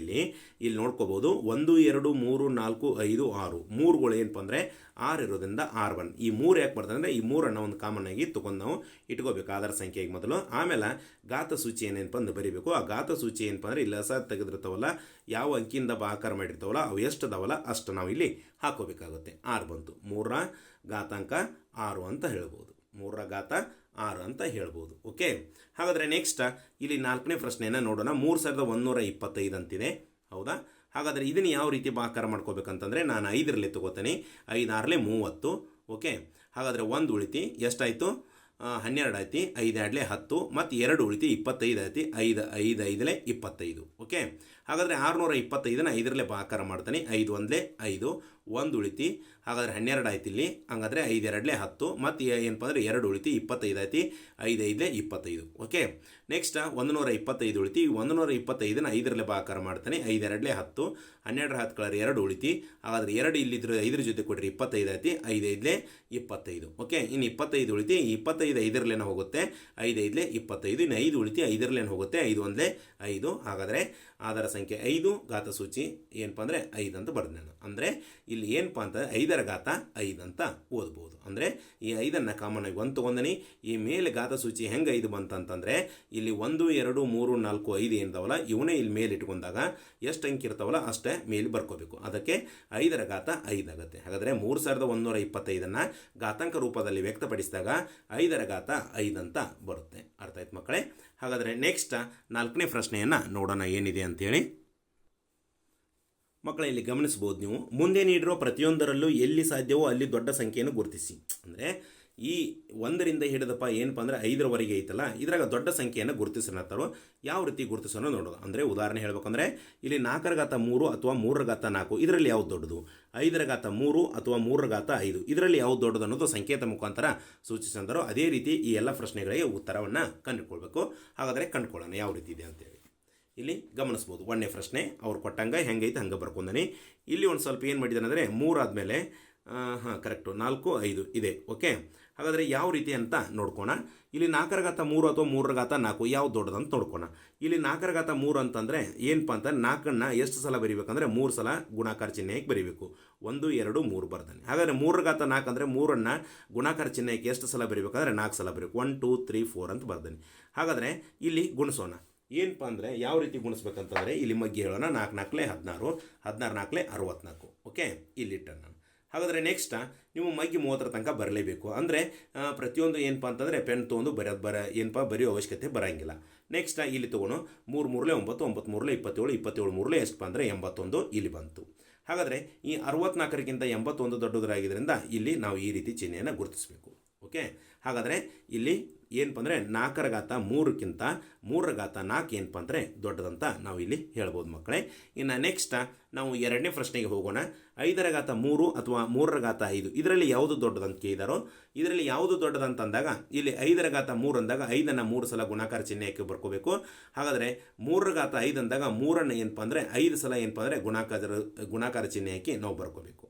ಇಲ್ಲಿ ನೋಡ್ಕೋಬೋದು 1 2 3 4 5 6 ಮೂರುಗಳು ಏನಪ್ಪ ಅಂದರೆ 6 ಇರೋದ್ರಿಂದ 6 ಬಂದು ಈ 3 ಯಾಕೆ ಬರ್ತಾನೆ ಅಂದರೆ ಈ 3 ಒಂದು ಕಾಮನ್ ಆಗಿ ತೊಗೊಂಡು ನಾವು ಇಟ್ಕೋಬೇಕು ಆಧಾರ ಸಂಖ್ಯೆಗೆ ಮೊದಲು. ಆಮೇಲೆ ಘಾತ ಸೂಚಿ ಏನೇನಪ್ಪ ಅಂದ್ರೆ ಬರೀಬೇಕು. ಆ ಘಾತ ಸೂಚಿ ಏನಪ್ಪ ಅಂದರೆ ಇಲ್ಲಿ ಲಸ ತೆಗೆದಿರ್ತಾವಲ್ಲ, ಯಾವ ಅಂಕಿಯಿಂದ ಭಾಗಾಕಾರ ಮಾಡಿರ್ತಾವಲ್ಲ ಅವು ಎಷ್ಟು ಅದಾವಲ್ಲ ಅಷ್ಟು ನಾವು ಇಲ್ಲಿ ಹಾಕೋಬೇಕಾಗುತ್ತೆ. 6 ಬಂತು, 3ರ ಘಾತಾಂಕ 6 ಅಂತ ಹೇಳ್ಬೋದು. 3ರ ಘಾತ 6 ಅಂತ ಹೇಳ್ಬೋದು. ಓಕೆ, ಹಾಗಾದರೆ ನೆಕ್ಸ್ಟ್ ಇಲ್ಲಿ 4ನೇ ಪ್ರಶ್ನೆಯನ್ನು ನೋಡೋಣ. 3125 ಅಂತಿದೆ, ಹೌದಾ? ಹಾಗಾದರೆ ಇದನ್ನು ಯಾವ ರೀತಿ ಭಾಗಾಕಾರ ಮಾಡ್ಕೋಬೇಕಂತಂದರೆ ನಾನು 5ರಲ್ಲಿ ತಗೋತೀನಿ. 5 6ಲೇ 30. ಓಕೆ, ಹಾಗಾದರೆ 1 ಉಳಿತಿ ಎಷ್ಟಾಯಿತು 12 ಆಯ್ತು, 5 ಎರಡಲೇ 10, ಮತ್ತು 2 ಉಳಿತಿ 25 ಆಯ್ತು, 5 5 5ಲೇ 25. ಓಕೆ, ಹಾಗಾದರೆ 625ನ 5ರಲ್ಲೇ ಭಾಗಾಕಾರ ಮಾಡ್ತಾನೆ. 5 ಒಂದಲೇ 5, 1 ಉಳಿತಿ, ಹಾಗಾದರೆ 12 ಆಯ್ತು ಇಲ್ಲಿ. ಹಾಗಾದರೆ 5 ಎರಡಲೇ 10, ಮತ್ತು ಏನಪ್ಪ ಅಂದರೆ 2 ಉಳಿತಿ 25 ಆಯ್ತು, 5 5ಲೇ 25. Okay, next 125 ಉಳಿತಿ. 125ನ 5ರಲ್ಲೇ ಭಾಗಾಕಾರ ಮಾಡ್ತಾನೆ. 5 ಎರಡಲೇ 10, 12 10 ಕಳರಿ 2 ಉಳಿತಿ, ಹಾಗಾದರೆ 2 ಇಲ್ಲಿದ್ರೆ 5 ಜೊತೆ ಕೊಡ್ರಿ 25 ಆಯ್ತು, 5 5ಲೇ 25. ಓಕೆ, ಇನ್ನು 25 ಉಳಿತಿ, 25 5ರಲ್ಲೇನ ಹೋಗುತ್ತೆ, 5 5ಲೇ 25, ಇನ್ನು 5 ಉಳಿತಿ 5ರಲ್ಲೇನು ಹೋಗುತ್ತೆ, 5 ಒಂದಲೇ 5. ಹಾಗಾದರೆ ಆಧಾರ ಸಂಖ್ಯೆ 5, ಘಾತ ಸೂಚಿ ಏನಪ್ಪ ಅಂದರೆ 5 ಅಂತ ಬರ್ದೆ ನಾನು. ಅಂದರೆ ಇಲ್ಲಿ ಏನಪ್ಪ ಅಂತ 5ರ ಘಾತ 5 ಅಂತ ಓದ್ಬೋದು. ಅಂದರೆ ಈ 5ಅನ್ನು ಕಾಮನ್ ಆಗಿ 1 ತೊಗೊಂಡನಿ. ಈ ಮೇಲೆ ಘಾತ ಸೂಚಿ ಹೆಂಗೆ 5 ಬಂತಂತಂದರೆ ಇಲ್ಲಿ 1 2 3 4 5 ಏನಿದಾವಲ್ಲ ಇವನೇ ಇಲ್ಲಿ ಮೇಲೆ ಇಟ್ಕೊಂಡಾಗ ಎಷ್ಟು ಅಂಕಿ ಇರ್ತಾವಲ್ಲ ಅಷ್ಟೇ ಮೇಲೆ ಬರ್ಕೋಬೇಕು. ಅದಕ್ಕೆ 5ರ ಘಾತ 5 ಆಗುತ್ತೆ. ಹಾಗಾದರೆ 3125ನ್ನು ಘಾತಾಂಕ ರೂಪದಲ್ಲಿ ವ್ಯಕ್ತಪಡಿಸಿದಾಗ 5ರ ಘಾತ 5 ಅಂತ ಬರುತ್ತೆ. ಅರ್ಥ ಆಯ್ತು ಮಕ್ಕಳೇ? ಹಾಗಾದರೆ ನೆಕ್ಸ್ಟ್ 4ನೇ ಪ್ರಶ್ನೆಯನ್ನು ನೋಡೋಣ ಏನಿದೆ ಅಂತೇಳಿ. ಮಕ್ಕಳ ಇಲ್ಲಿ ಗಮನಿಸ್ಬೋದು ನೀವು, ಮುಂದೆ ನೀಡಿರೋ ಪ್ರತಿಯೊಂದರಲ್ಲೂ ಎಲ್ಲಿ ಸಾಧ್ಯವೋ ಅಲ್ಲಿ ದೊಡ್ಡ ಸಂಖ್ಯೆಯನ್ನು ಗುರುತಿಸಿ. ಅಂದರೆ ಈ 1ರಿಂದ ಹಿಡಿದಪ್ಪ ಏನಪ್ಪ ಅಂದರೆ 5ರವರೆಗೆ ಐತಲ್ಲ, ಇದ್ರಾಗ ದೊಡ್ಡ ಸಂಖ್ಯೆಯನ್ನು ಗುರುತಿಸಿರ್ತಾರೋ. ಯಾವ ರೀತಿ ಗುರುತಿಸೋಣ ನೋಡೋದು. ಅಂದರೆ ಉದಾಹರಣೆ ಹೇಳ್ಬೇಕಂದ್ರೆ ಇಲ್ಲಿ 4ರ ಘಾತ 3 ಅಥವಾ 3ರ ಘಾತ 4 ಇದರಲ್ಲಿ ಯಾವ್ದು ದೊಡ್ಡದು, 5ರ ಘಾತ 3 ಅಥವಾ 3ರ ಘಾತ 5 ಇದರಲ್ಲಿ ಯಾವ್ದು ದೊಡ್ಡದು ಅನ್ನೋದು ಸಂಕೇತ ಮುಖಾಂತರ ಸೂಚಿಸಿದಾರೋ. ಅದೇ ರೀತಿ ಈ ಎಲ್ಲ ಪ್ರಶ್ನೆಗಳಿಗೆ ಉತ್ತರವನ್ನು ಕಂಡುಕೊಳ್ಬೇಕು. ಹಾಗಾದರೆ ಕಂಡುಕೊಳ್ಳೋಣ ಯಾವ ರೀತಿ ಇದೆ ಅಂತೇಳಿ. ಇಲ್ಲಿ ಗಮನಿಸ್ಬೋದು 1ನೇ ಪ್ರಶ್ನೆ ಅವ್ರು ಕೊಟ್ಟಂಗೆ ಹೆಂಗೈತೆ ಹಂಗೆ ಬರ್ಕೊಂಡನಿ. ಇಲ್ಲಿ ಒಂದು ಸ್ವಲ್ಪ ಏನು ಮಾಡಿದ್ದಾನೆ ಅಂದರೆ 3 ಆದಮೇಲೆ ಕರೆಕ್ಟು 4 5 ಇದೆ. ಓಕೆ, ಹಾಗಾದರೆ ಯಾವ ರೀತಿ ಅಂತ ನೋಡ್ಕೋಣ. ಇಲ್ಲಿ 4ರ ಘಾತ 3 ಅಥವಾ 3ರ ಘಾತ 4 ಯಾವ್ದು ದೊಡ್ಡದಂತ ನೋಡ್ಕೋಣ. ಇಲ್ಲಿ 4ರ ಘಾತ 3 ಅಂತಂದರೆ ಏನಪ್ಪ ಅಂತ 4ನ್ನು ಎಷ್ಟು ಸಲ ಬರೀಬೇಕಂದ್ರೆ 3 ಸಲ ಗುಣಾಕಾರ ಚಿಹ್ನೆಗೆ ಬರೀಬೇಕು. 1 2 3 ಬರ್ತಾನೆ. ಹಾಗಾದರೆ 3ರ ಘಾತ 4 ಅಂದರೆ 3ನ್ನು ಗುಣಾಕಾರ ಚಿಹ್ನೆಗೆ ಎಷ್ಟು ಸಲ ಬರೀಬೇಕಂದ್ರೆ 4 ಸಲ ಬರೀಬೇಕು. 1 2 3 4 ಅಂತ ಬರ್ತಾನೆ. ಹಾಗಾದರೆ ಇಲ್ಲಿ ಗುಣಿಸೋಣ. ಏನಪ್ಪ ಅಂದರೆ ಯಾವ ರೀತಿ ಗುಣಿಸ್ಬೇಕಂತಂದರೆ ಇಲ್ಲಿ ಮಗ್ಗಿ ಹೇಳೋಣ. 4 4ಲೇ 16, 16 4ಲೇ 64. ಓಕೆ, ಇಲ್ಲಿಟ್ಟ ನಾನು. ಹಾಗಾದರೆ ನೆಕ್ಸ್ಟ್ ನೀವು ಮಗ್ಗಿ 30ರ ತನಕ ಬರಲೇಬೇಕು. ಅಂದರೆ ಪ್ರತಿಯೊಂದು ಏನಪ್ಪ ಅಂತಂದರೆ ಪೆನ್ ತೊಗೊಂಡು ಏನಪ್ಪ ಬರೆಯೋ ಅವಶ್ಯಕತೆ ಬರೋಂಗಿಲ್ಲ. ನೆಕ್ಸ್ಟ್ ಇಲ್ಲಿ ತೊಗೊಂಡು 3 3ಲೇ 9, 9 3ಲೇ 27, 27 3ಲೇ ಎಷ್ಟಪ್ಪ ಅಂದರೆ 81 ಇಲ್ಲಿ ಬಂತು. ಹಾಗಾದರೆ ಈ 64ಕ್ಕಿಂತ 81 ದೊಡ್ಡದಾಗಿದ್ದರಿಂದ ಇಲ್ಲಿ ನಾವು ಈ ರೀತಿ ಚಿಹ್ನೆಯನ್ನು ಗುರುತಿಸಬೇಕು. ಓಕೆ, ಹಾಗಾದರೆ ಇಲ್ಲಿ ಏನಪ್ಪ ಅಂದರೆ 4ರ ಘಾತ 3ಕ್ಕಿಂತ 3ರ ಘಾತ 4 ಏನಪ್ಪ ಅಂದರೆ ದೊಡ್ಡದಂತ ನಾವು ಇಲ್ಲಿ ಹೇಳ್ಬೋದು ಮಕ್ಕಳೇ. ಇನ್ನು ನೆಕ್ಸ್ಟ್ ನಾವು 2ನೇ ಪ್ರಶ್ನೆಗೆ ಹೋಗೋಣ. 5ರ ಘಾತ 3 ಅಥವಾ 3ರ ಘಾತ 5 ಇದರಲ್ಲಿ ಯಾವುದು ದೊಡ್ಡದಂತ ಕೇಳಿದಾರೋ. ಇದರಲ್ಲಿ ಯಾವುದು ದೊಡ್ಡದಂತಂದಾಗ ಇಲ್ಲಿ 5ರ ಘಾತ 3 ಅಂದಾಗ 5ಅನ್ನು 3 ಸಲ ಗುಣಾಕಾರ ಚಿಹ್ನೆಗೆ ಬರ್ಕೋಬೇಕು. ಹಾಗಾದರೆ 3ರ ಘಾತ 5 ಅಂದಾಗ 3ಅನ್ನು ಏನಪ್ಪ ಅಂದರೆ 5 ಸಲ ಏನಪ್ಪ ಅಂದರೆ ಗುಣಾಕಾರ ಚಿಹ್ನೆ ಹಾಕಿ ನಾವು ಬರ್ಕೋಬೇಕು.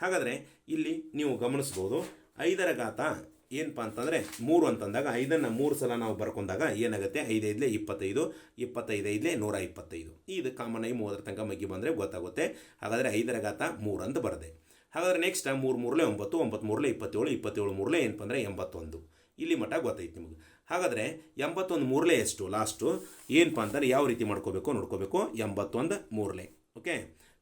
ಹಾಗಾದರೆ ಇಲ್ಲಿ ನೀವು ಗಮನಿಸ್ಬೋದು 5ರ ಘಾತ ಏನಪ್ಪ ಅಂತಂದರೆ 3 ಅಂತಂದಾಗ 5ಅನ್ನು 3 ಸಲ ನಾವು ಬರ್ಕೊಂಡಾಗ ಏನಾಗುತ್ತೆ 5 5ಲೇ 25, 25 5ಲೇ 125. ಇದು ಕಾಮನ್ ಆಗಿ 30ರ ತನಕ ಮಗ್ಗಿ ಬಂದರೆ ಗೊತ್ತಾಗುತ್ತೆ. ಹಾಗಾದರೆ 5ರ ಘಾತ 3 ಅಂತ ಬರದೆ. ಹಾಗಾದರೆ ನೆಕ್ಸ್ಟ್ 3 3ಲೇ 9, 9 3ಲೇ 27, 27 3ಲೇ ಏನಪ್ಪ ಅಂದರೆ 81. ಇಲ್ಲಿ ಮಟ್ಟ ಗೊತ್ತೈತಿ ನಿಮಗೆ. ಹಾಗಾದರೆ 81 3ಲೇ ಎಷ್ಟು ಲಾಸ್ಟು ಏನಪ್ಪ ಅಂತಂದರೆ ಯಾವ ರೀತಿ ನೋಡ್ಕೋಬೇಕು 81 3ಲೇ. ಓಕೆ,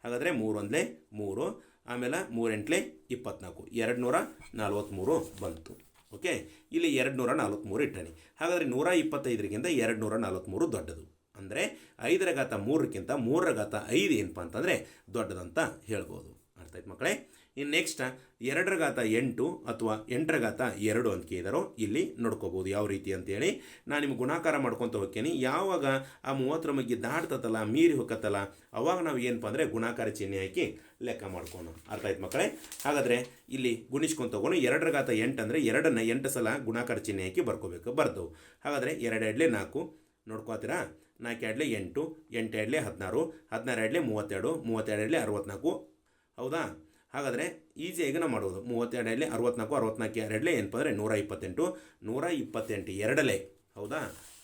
ಹಾಗಾದರೆ 3 1ಲೇ 3, ಆಮೇಲೆ 3 × 8 = 24 243 ಬಂತು. ಓಕೆ, ಇಲ್ಲಿ 243 ಇಟ್ಟಣಿ. ಹಾಗಾದರೆ 125ಗಿಂತ 243 ದೊಡ್ಡದು. ಅಂದರೆ 5⁻³ 3⁻5 ಏನಪ್ಪ ಅಂತಂದರೆ ದೊಡ್ಡದಂತ ಹೇಳ್ಬೋದು. ಅರ್ಥ ಆಯ್ತು ಮಕ್ಕಳೇ. ಇನ್ನು ನೆಕ್ಸ್ಟ್ 2⁸ ಅಥವಾ 8⁻2 ಅಂತ ಕೇಳಿದಾರೋ ಇಲ್ಲಿ ನೋಡ್ಕೋಬೋದು ಯಾವ ರೀತಿ ಅಂತೇಳಿ. ನಾನು ನಿಮ್ಗೆ ಗುಣಾಕಾರ ಮಾಡ್ಕೊತ ಹೋಗ್ತೀನಿ. ಯಾವಾಗ ಆ 30ರ ಮಧ್ಯೆ ದಾಟ್ತತಲ್ಲ, ಮೀರಿ ಹೋಗತ್ತಲ್ಲ, ಅವಾಗ ನಾವು ಏನಪ್ಪ ಅಂದರೆ ಗುಣಾಕಾರ ಚಿಹ್ನೆ ಹಾಕಿ ಲೆಕ್ಕ ಮಾಡ್ಕೋಣ. ಅರ್ಥ ಆಯ್ತು ಮಕ್ಕಳೇ. ಹಾಗಾದರೆ ಇಲ್ಲಿ ಗುಣಿಸ್ಕೊಂಡು ತಗೊಂಡು 2⁸ ಅಂದರೆ 2ನ್ನ 8 ಸಲ ಗುಣಾಕಾರ ಚಿಹ್ನೆ ಹಾಕಿ ಬರ್ಕೋಬೇಕು. ಬರ್ತವೆ. ಹಾಗಾದರೆ 2 2 4 ನೋಡ್ಕೋತೀರಾ. 4 2 8, 8 2 16, 16 2 32, 32 64. ಹೌದಾ? ಹಾಗಾದರೆ ಈಸಿಯಾಗಿ ನಾವು ಮಾಡ್ಬೋದು. 32 64, 64 2 ಏನಪ್ಪ ಅಂದರೆ 128. 128 2 ಹೌದಾ?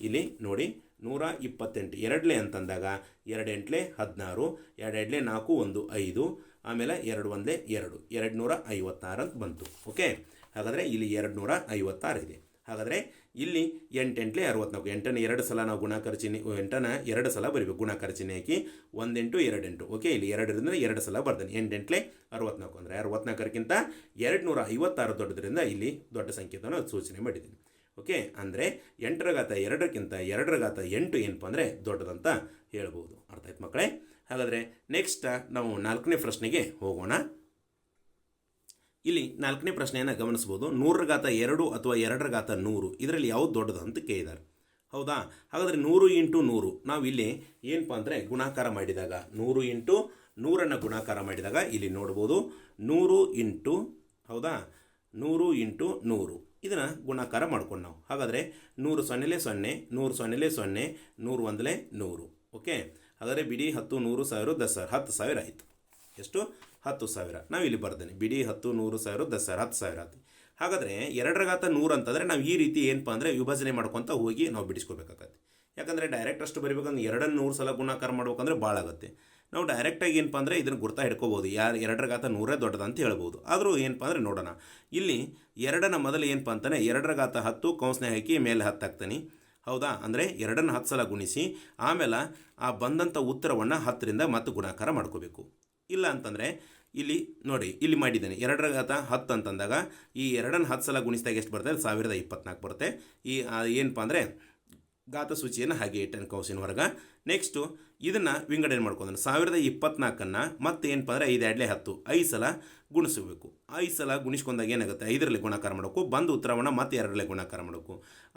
ಇಲ್ಲಿ ನೋಡಿ 128 2 ಅಂತಂದಾಗ 2 8 16, 2 2 4 1 5, ಆಮೇಲೆ 2 1 2 256 ಅಂತ ಬಂತು. ಓಕೆ, ಹಾಗಾದರೆ ಇಲ್ಲಿ 256 ಇದೆ. ಹಾಗಾದರೆ ಇಲ್ಲಿ 8 8 64, 8ನ 2 ಸಲ ನಾವು ಗುಣಾಕಾರ ಚಿಹ್ನೆ 8ನ 2 ಸಲ ಬರೀಬೇಕು ಗುಣಾಕಾರ ಚಿಹ್ನೆ ಹಾಕಿ. 1 8 2 8. ಓಕೆ, ಇಲ್ಲಿ 2ರಿಂದ 2 ಸಲ ಬರ್ತಾನೆ. 8 8 64 ಅಂದರೆ 64ಕ್ಕಿಂತ 256 ದೊಡ್ಡದ್ರಿಂದ ಇಲ್ಲಿ ದೊಡ್ಡ ಸಂಖ್ಯೆಯನ್ನು ಸೂಚನೆ ಮಾಡಿದ್ದೀನಿ. ಓಕೆ, ಅಂದರೆ 8⁻2ಕ್ಕಿಂತ 2⁸8 ಏನಪ್ಪ ಅಂದರೆ ದೊಡ್ಡದಂತ ಹೇಳ್ಬೋದು. ಅರ್ಥ ಆಯ್ತು ಮಕ್ಕಳೇ. ಹಾಗಾದರೆ ನೆಕ್ಸ್ಟ್ ನಾವು 4ನೇ ಪ್ರಶ್ನೆಗೆ ಹೋಗೋಣ. ಇಲ್ಲಿ 4ನೇ ಪ್ರಶ್ನೆಯನ್ನು ಗಮನಿಸ್ಬೋದು. 100⁻2 ಅಥವಾ 2⁻100 ಇದರಲ್ಲಿ ಯಾವುದು ದೊಡ್ಡದು ಅಂತ ಕೇಳಿದ್ದಾರೆ. ಹೌದಾ? ಹಾಗಾದರೆ 100 × 100 ನಾವು ಇಲ್ಲಿ ಏನಪ್ಪ ಅಂದರೆ ಗುಣಾಕಾರ ಮಾಡಿದಾಗ 100 × 100ನ್ನು ಗುಣಾಕಾರ ಮಾಡಿದಾಗ ಇಲ್ಲಿ ನೋಡ್ಬೋದು 100 × ಹೌದಾ 100 × 100 ಇದನ್ನು ಗುಣಾಕಾರ ಮಾಡ್ಕೊಂಡು ನಾವು. ಹಾಗಾದರೆ 100 0 0, 100 0 0, 100 1 100. ಓಕೆ, ಹಾಗಾದರೆ ಬಿಡಿ 10 100 1000 10,000 10,000 ಆಯಿತು. ಎಷ್ಟು? 10,000. ನಾವು ಇಲ್ಲಿ ಬರ್ದೇನೆ ಬಿಡಿ 10 100 1000 10,000 10,000 ಆಯ್ತು. ಹಾಗಾದರೆ 2⁻100 ಅಂತಂದರೆ ನಾವು ಈ ರೀತಿ ಏನಪ್ಪ ಅಂದರೆ ವಿಭಜನೆ ಮಾಡ್ಕೊತ ಹೋಗಿ ನಾವು ಬಿಡಿಸ್ಕೋಬೇಕಾಗತ್ತೆ. ಯಾಕಂದರೆ ಡೈರೆಕ್ಟ್ ಅಷ್ಟು ಬರೀಬೇಕಂದ್ರೆ 2ನ್ನು 100 ಸಲ ಗುಣಾಕಾರ ಮಾಡ್ಬೇಕಂದ್ರೆ ಭಾಳ ಆಗುತ್ತೆ. ನಾವು ಡೈರೆಕ್ಟಾಗಿ ಏನಪ್ಪ ಅಂದರೆ ಇದನ್ನು ಗುರ್ತಾ ಹಿಡ್ಕೋಬೋದು. 2⁻100 ದೊಡ್ಡದು ಅಂತ ಹೇಳ್ಬೋದು. ಆದರೂ ಏನಪ್ಪ ಅಂದರೆ ನೋಡೋಣ. ಇಲ್ಲಿ 2ನ ಮೊದಲು ಏನಪ್ಪ ಅಂತಾನೆ 2⁻10 ಕೌನ್ಸ್ನ ಹಾಕಿ ಮೇಲೆ 10 ಹಾಕ್ತಾನೆ. ಹೌದಾ? ಅಂದರೆ 2ನ್ನು 10 ಸಲ ಗುಣಿಸಿ ಆಮೇಲೆ ಆ ಬಂದಂಥ ಉತ್ತರವನ್ನು 10ರಿಂದ ಮತ್ತೆ ಗುಣಾಕಾರ ಮಾಡ್ಕೋಬೇಕು. ಇಲ್ಲ ಅಂತಂದರೆ ಇಲ್ಲಿ ನೋಡಿ ಇಲ್ಲಿ ಮಾಡಿದ್ದೇನೆ 2⁻10 ಅಂತಂದಾಗ ಈ 2ನ್ನು 10 ಸಲ ಗುಣಿಸಿದಾಗ ಎಷ್ಟು ಬರುತ್ತೆ? 1024 ಬರುತ್ತೆ. ಈ ಏನಪ್ಪ ಅಂದರೆ ಘಾತ ಸೂಚಿಯನ್ನು ಹಾಗೆ ಇಟ್ಟನು ಕೌಸಿನ ಹೊರಗೆ. ನೆಕ್ಸ್ಟು ಇದನ್ನು ವಿಂಗಡಣೆ ಮಾಡ್ಕೊಂಡ್ರೆ 1024ನ್ನು ಮತ್ತೆ ಏನಪ್ಪ ಅಂದರೆ 5 2 10 5 ಸಲ ಗುಣಿಸಬೇಕು. 5 ಸಲ ಗುಣಿಸ್ಕೊಂಡಾಗ ಏನಾಗುತ್ತೆ? 5ರಲ್ಲಿ ಗುಣಾಕಾರ ಮಾಡಬೇಕು. ಬಂದು ಉತ್ತರವನ್ನು ಮತ್ತೆ 2ರಲ್ಲಿ ಗುಣಾಕಾರ ಮಾಡಬೇಕು.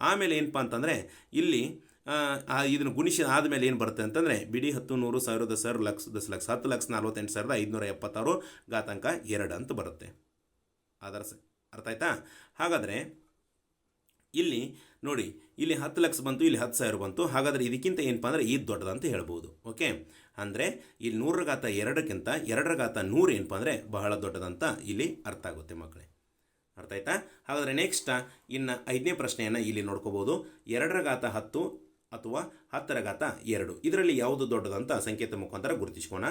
ಆಮೇಲೆ ಏನಪ್ಪ ಅಂತಂದರೆ ಇಲ್ಲಿ ಇದನ್ನು ಗುಣಿಸಿ ಆದಮೇಲೆ ಏನು ಬರುತ್ತೆ ಅಂತಂದರೆ ಬಿಡಿ 10 100 1000 10,000 ಲಕ್ಷ 10 ಲಕ್ಷ 10,48,576 ಘಾತಾಂಕ 2 ಅಂತ ಬರುತ್ತೆ. ಅದರ ಅರ್ಥ ಆಯ್ತಾ? ಹಾಗಾದರೆ ಇಲ್ಲಿ ನೋಡಿ ಇಲ್ಲಿ 10 ಲಕ್ಷ ಬಂತು, ಇಲ್ಲಿ 10,000 ಬಂತು. ಹಾಗಾದರೆ ಇದಕ್ಕಿಂತ ಏನಪ್ಪ ಅಂದರೆ ಇದು ದೊಡ್ಡದಂತ ಹೇಳ್ಬೋದು. ಓಕೆ, ಅಂದರೆ ಇಲ್ಲಿ 100⁻2ಕ್ಕಿಂತ 2⁻100 ಏನಪ್ಪ ಅಂದರೆ ಬಹಳ ದೊಡ್ಡದಂತ ಇಲ್ಲಿ ಅರ್ಥ ಆಗುತ್ತೆ ಮಕ್ಕಳೇ. ಅರ್ಥ ಆಯ್ತಾ? ಹಾಗಾದರೆ ನೆಕ್ಸ್ಟ್ ಇನ್ನು 5ನೇ ಪ್ರಶ್ನೆಯನ್ನು ಇಲ್ಲಿ ನೋಡ್ಕೋಬೋದು. 2⁻10 ಅಥವಾ 10⁻2 ಇದರಲ್ಲಿ ಯಾವುದು ದೊಡ್ಡದಂತ ಸಂಕೇತ ಮುಖಾಂತರ ಗುರುತಿಸ್ಕೋಣ.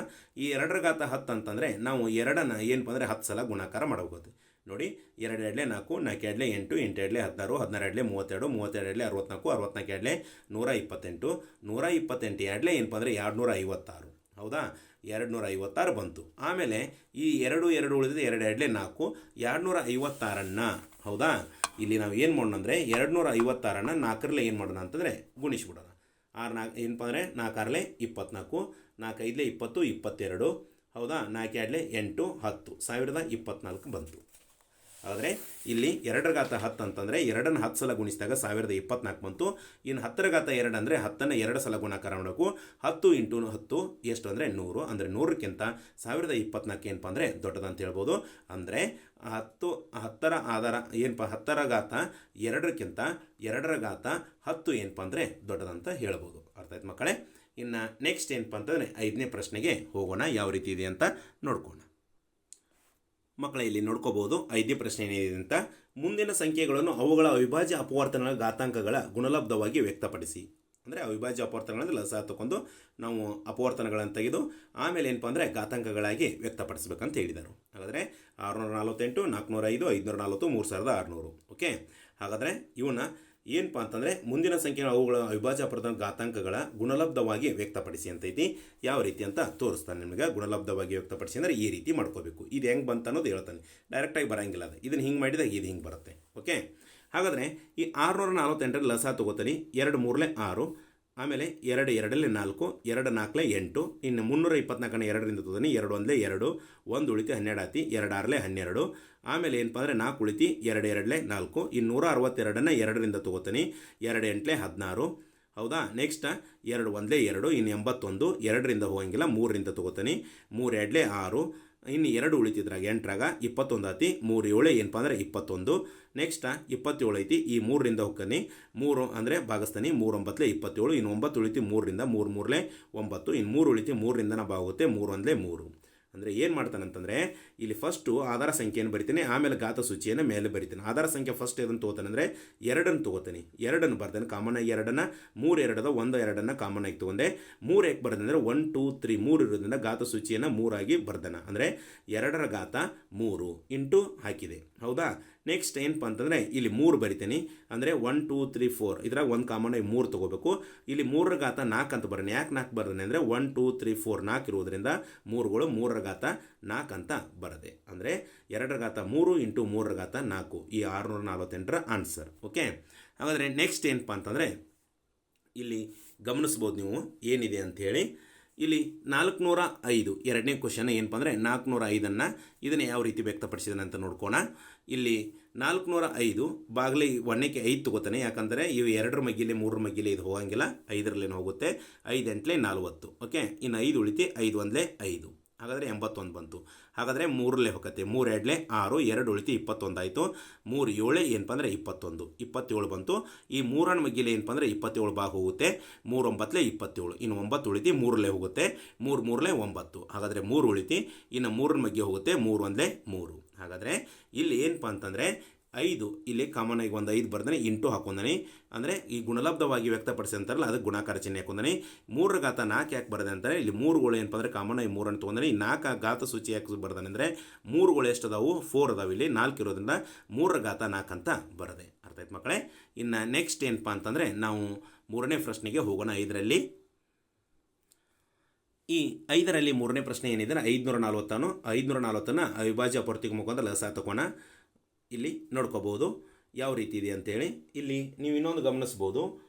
ಈ 2⁻10 ಅಂತಂದರೆ ನಾವು 2ನ್ನು ಏನಪ್ಪ ಅಂದರೆ 10 ಸಲ ಗುಣಾಕಾರ ಮಾಡಬಹುದು. ನೋಡಿ 2 2 4, 4 2 8, 8 2 16, 16 2 32, 32 64, 64 128, 128 2 ಏನಪ್ಪ ಅಂದರೆ 256. ಹೌದಾ? 256 ಬಂತು. ಆಮೇಲೆ ಈ 2 2 ಉಳಿದಿದೆ 2 2 4, 256ನ್ನು ಹೌದಾ ಇಲ್ಲಿ ನಾವು ಏನು ಮಾಡೋಣ ಅಂದರೆ 256ನ್ನು 4ರಲ್ಲಿ ಏನು ಮಾಡೋಣ ಅಂತಂದರೆ ಗುಣಿಸ್ಬಿಡೋಣ. 6 4 ಏನಪ್ಪ ಅಂದರೆ 4 6 24, 4 5 20 22 ಹೌದಾ 4 2 8 10 1024 ಬಂತು. ಆದರೆ ಇಲ್ಲಿ 2⁻10 ಅಂತಂದರೆ 2ನ್ನು 10 ಸಲ ಗುಣಿಸಿದಾಗ 1024 ಬಂತು. ಇನ್ನು 10⁻2 ಅಂದರೆ 10ನ್ನು 2 ಸಲ ಗುಣಾಕಾರ ಮಾಡಬೇಕು. 10 × 10 ಎಷ್ಟು ಅಂದರೆ 100. ಅಂದರೆ 100ಕ್ಕಿಂತ 1024 ಏನಪ್ಪ ಅಂದರೆ ದೊಡ್ಡದಂತ ಹೇಳ್ಬೋದು. ಅಂದರೆ 10ರ ಆಧಾರ ಏನಪ್ಪ 10⁻2ಕ್ಕಿಂತ 2⁻10 ಏನಪ್ಪ ಅಂದರೆ ದೊಡ್ಡದಂತ ಹೇಳ್ಬೋದು. ಅರ್ಥ ಆಯ್ತು ಮಕ್ಕಳೇ. ಇನ್ನು ನೆಕ್ಸ್ಟ್ ಏನಪ್ಪ ಅಂತಂದರೆ 5ನೇ ಪ್ರಶ್ನೆಗೆ ಹೋಗೋಣ. ಯಾವ ರೀತಿ ಇದೆ ಅಂತ ನೋಡ್ಕೋಣ ಮಕ್ಕಳ. ಇಲ್ಲಿ ನೋಡ್ಕೋಬಹುದು 5ನೇ ಪ್ರಶ್ನೆ ಏನಿದೆ ಅಂತ. ಮುಂದಿನ ಸಂಖ್ಯೆಗಳನ್ನು ಅವುಗಳ ಅವಿಭಾಜ್ಯ ಅಪವರ್ತನಗಳ ಘಾತಾಂಕಗಳ ಗುಣಲಬ್ಧವಾಗಿ ವ್ಯಕ್ತಪಡಿಸಿ. ಅಂದರೆ ಅವಿಭಾಜ್ಯ ಅಪವರ್ತನಗಳಲ್ಲಿ ಲಸ ತಗೊಂಡು ನಾವು ಅಪವರ್ತನಗಳನ್ನು ತೆಗೆದು ಆಮೇಲೆ ಏನಪ್ಪ ಅಂದರೆ ಘಾತಾಂಕಗಳಾಗಿ ವ್ಯಕ್ತಪಡಿಸಬೇಕಂತ ಹೇಳಿದರು. ಹಾಗಾದರೆ 648, 405, 540, 3600. ಓಕೆ, ಹಾಗಾದರೆ ಇವನ್ನ ಏನಪ್ಪ ಅಂತಂದರೆ ಮುಂದಿನ ಸಂಖ್ಯೆಗಳ ಅವುಗಳ ಅವಿಭಾಜ್ಯ ಅಪವರ್ತನ ಘಾತಾಂಕಗಳ ಗುಣಲಬ್ಧವಾಗಿ ವ್ಯಕ್ತಪಡಿಸಿ ಅಂತೈತಿ. ಯಾವ ರೀತಿ ಅಂತ ತೋರಿಸ್ತಾನೆ ನಿಮಗೆ. ಗುಣಲಬ್ಧವಾಗಿ ವ್ಯಕ್ತಪಡಿಸಿ ಅಂದರೆ ಈ ರೀತಿ ಮಾಡ್ಕೋಬೇಕು. ಇದು ಹೆಂಗೆ ಬಂತ ಅನ್ನೋದು ಹೇಳ್ತಾನೆ. ಡೈರೆಕ್ಟಾಗಿ ಬರೋಂಗಿಲ್ಲ ಅದು. ಇದನ್ನು ಹಿಂಗೆ ಮಾಡಿದಾಗ ಇದು ಹಿಂಗೆ ಬರುತ್ತೆ. ಓಕೆ, ಹಾಗಾದರೆ ಈ 648 ಲಸ ತೊಗೋತೀನಿ. 2 ಮೂರಲೆ 6, ಆಮೇಲೆ 2 2ಲೆ 4, 2 4ಲೆ 8, ಇನ್ನು 324 2ರಿಂದ ತೊಗೋತೀನಿ. 2 1ಲೆ 2, 1 ಉಳಿತಿ 12 ಆತಿ, 2 6ಲೆ 12, ಆಮೇಲೆ ಏನಪ್ಪ ಅಂದರೆ 4 ಉಳಿತಿ 2 2ಲೆ 4, ಇನ್ನು 162ನ್ನ 2ರಿಂದ ತೊಗೋತೀನಿ. 2 8ಲೆ 16, ಹೌದಾ. ನೆಕ್ಸ್ಟ್ 2 1ಲೆ 2, ಇನ್ನು 81, 2ರಿಂದ ಹೋಗಂಗಿಲ್ಲ, 3ರಿಂದ ತೊಗೋತೀನಿ. 3 2ಲೆ 6, ಇನ್ನು 2 ಉಳಿತಿದ್ರಾಗ 8ರಾಗ 21 ಆತಿ. 3 7 ಏನಪ್ಪ ಅಂದರೆ 21. ನೆಕ್ಸ್ಟ್ 27 ಐತಿ. ಈ 3ರಿಂದ ಹೋಗ್ತಾನೆ, 3 ಅಂದರೆ ಭಾಗಿಸ್ತಾನೆ. 3 9ಲೆ 27, ಇನ್ನು 9 ಉಳಿತಿ 3ರಿಂದ, 3 3ಲೆ 9, ಇನ್ನು 3 ಉಳಿತಿ 3ರಿಂದ ಬಾಗುತ್ತೆ. 3 1ಲೆ 3. ಅಂದರೆ ಏನು ಮಾಡ್ತಾನಂತಂದರೆ ಇಲ್ಲಿ ಫಸ್ಟು ಆಧಾರ ಸಂಖ್ಯೆಯನ್ನು ಬರಿತೀನಿ, ಆಮೇಲೆ ಘಾತ ಸೂಚಿಯನ್ನು ಮೇಲೆ ಬರಿತೀನಿ. ಆಧಾರ ಸಂಖ್ಯೆ ಫಸ್ಟ್ ಇದನ್ನು ತೊಗೋತಾನೆ ಅಂದರೆ 2 ತೊಗೋತೀನಿ. 2 ಬರ್ತಾನೆ ಕಾಮನ್ ಆಗಿ 2, 3 2 1 2 ಕಾಮನ್ ಆಗಿ ತೊಗೊಂಡೆ. 3 ಯಾಕೆ ಬರ್ದೆ ಅಂದರೆ 1 2 3 3 ಇರೋದ್ರಿಂದ ಘಾತ ಸೂಚಿಯನ್ನು 3 ಆಗಿ ಬರ್ದಾನ. ಅಂದರೆ 2ರ ಘಾತ 3 ಇಂಟು ಹಾಕಿದೆ, ಹೌದಾ. ನೆಕ್ಸ್ಟ್ ಏನಪ್ಪ ಅಂತಂದರೆ ಇಲ್ಲಿ 3 ಬರಿತೀನಿ. ಅಂದರೆ 1 2 3 4 ಇದ್ರಾಗ 1 ಕಾಮನ್ ಆಗಿ 3 ತೊಗೋಬೇಕು. ಇಲ್ಲಿ 3ರ ಘಾತ 4 ಅಂತ ಬರೋಣ. ಯಾಕೆ 4 ಬರ್ದಾನೆ ಅಂದರೆ 1 2 3 4 4 ಇರೋದ್ರಿಂದ 3ಗಳು 3ರ ಘಾತ 4 ಅಂತ ಬರದೆ. ಅಂದರೆ 2ರ ಘಾತ 3 ಇಂಟು 3ರ ಘಾತ 4, ಈ 648ರ ಆನ್ಸರ್. ಓಕೆ, ಹಾಗಾದರೆ ನೆಕ್ಸ್ಟ್ ಏನಪ್ಪ ಅಂತಂದರೆ ಇಲ್ಲಿ ಗಮನಿಸ್ಬೋದು ನೀವು ಏನಿದೆ ಅಂಥೇಳಿ. ಇಲ್ಲಿ 405 ಎರಡನೇ ಕ್ವಶನ್ ಏನಪ್ಪ ಅಂದರೆ 405 ಇದನ್ನು ಯಾವ ರೀತಿ ವ್ಯಕ್ತಪಡಿಸಿದಾನೆ ಅಂತ ನೋಡ್ಕೋಣ. ಇಲ್ಲಿ 405 ಬಾಗಿಲಿ 1ಕ್ಕೆ 5 ತೊಗೋತಾನೆ. ಯಾಕಂದರೆ ಇವು 2ರ ಮಗ್ಗಿಲೆ 3ರ ಮಗ್ಗಿಲೆ ಇದು ಹೋಗಂಗಿಲ್ಲ, 5ರಲ್ಲೇನು ಹೋಗುತ್ತೆ. 5 8ಲೆ 40. ಓಕೆ, ಇನ್ನು 5 ಉಳಿತಿ. 5 1ಲೆ 5, ಹಾಗಾದರೆ 81 ಬಂತು. ಹಾಗಾದರೆ 3ರಲ್ಲೇ ಹೋಗುತ್ತೆ. 3 2ಲೆ 6, 2 ಉಳಿತಿ 21 ಆಯಿತು. 3 7 ಏನಪ್ಪ ಅಂದರೆ 21, 27 ಬಂತು. ಈ 3ರ ಮಗ್ಗಿಲೆ ಏನಪ್ಪ ಅಂದರೆ 27 ಭಾಗ ಹೋಗುತ್ತೆ. 3 9ಲೆ 27, ಇನ್ನು 9 ಉಳಿತಿ 3ರಲ್ಲೇ ಹೋಗುತ್ತೆ. 3 3ಲೆ 9, ಹಾಗಾದರೆ 3 ಉಳಿತಿ. ಇನ್ನು 3ರ ಮಗ್ಗೆ ಹೋಗುತ್ತೆ. 3 1ಲೆ 3. ಹಾಗಾದರೆ ಇಲ್ಲಿ ಏನಪ್ಪ ಅಂತಂದರೆ 5 ಇಲ್ಲಿ ಕಾಮನ್ ಆಗಿ ಒಂದು 5 ಬರ್ದಾನೆ, ಇಂಟು ಹಾಕೊಂಡಾನೆ. ಅಂದರೆ ಈ ಗುಣಲಬ್ಧವಾಗಿ ವ್ಯಕ್ತಪಡಿಸಿ ಅಂತಾರಲ್ಲ, ಅದಕ್ಕೆ ಗುಣಾಕಾರ ಚಿಹ್ನೆ ಹಾಕೊಂಡಾನೆ. 3ರ ಘಾತ 4 ಯಾಕೆ ಬರದೆ ಅಂತಾರೆ, ಇಲ್ಲಿ 3ಗಳು ಏನಪ್ಪ ಅಂದರೆ ಕಾಮನ್ ಆಗಿ 3 ಅಂತ ತೊಗೊಂಡಾನೆ. ಈ 4 ಘಾತ ಸೂಚಿ ಯಾಕೆ ಬರ್ದಾನೆ ಅಂದರೆ 3ಗಳು ಎಷ್ಟು ಅದಾವು, 4 ಅದಾವೆ. ಇಲ್ಲಿ 4 ಇರೋದ್ರಿಂದ 3ರ ಘಾತ 4 ಅಂತ ಬರದೆ. ಅರ್ಥ ಆಯ್ತು ಮಕ್ಕಳೇ. ಇನ್ನು ನೆಕ್ಸ್ಟ್ ಏನಪ್ಪ ಅಂತಂದರೆ ನಾವು 3ನೇ ಪ್ರಶ್ನೆಗೆ ಹೋಗೋಣ. 5ರಲ್ಲಿ ಈ 5ರಲ್ಲಿ 3ನೇ ಪ್ರಶ್ನೆ ಏನಿದೆ 540 ಅವಿಭಾಜ್ಯ ಅಪವರ್ತಿಗೆ ಮುಖಾಂತರ ಲಸ ತಗೋಣ. ಇಲ್ಲಿ ನೋಡ್ಕೋಬೋದು ಯಾವ ರೀತಿ ಇದೆ ಅಂತೇಳಿ. ಇಲ್ಲಿ ನೀವು ಇನ್ನೊಂದು ಗಮನಿಸ್ಬೋದು,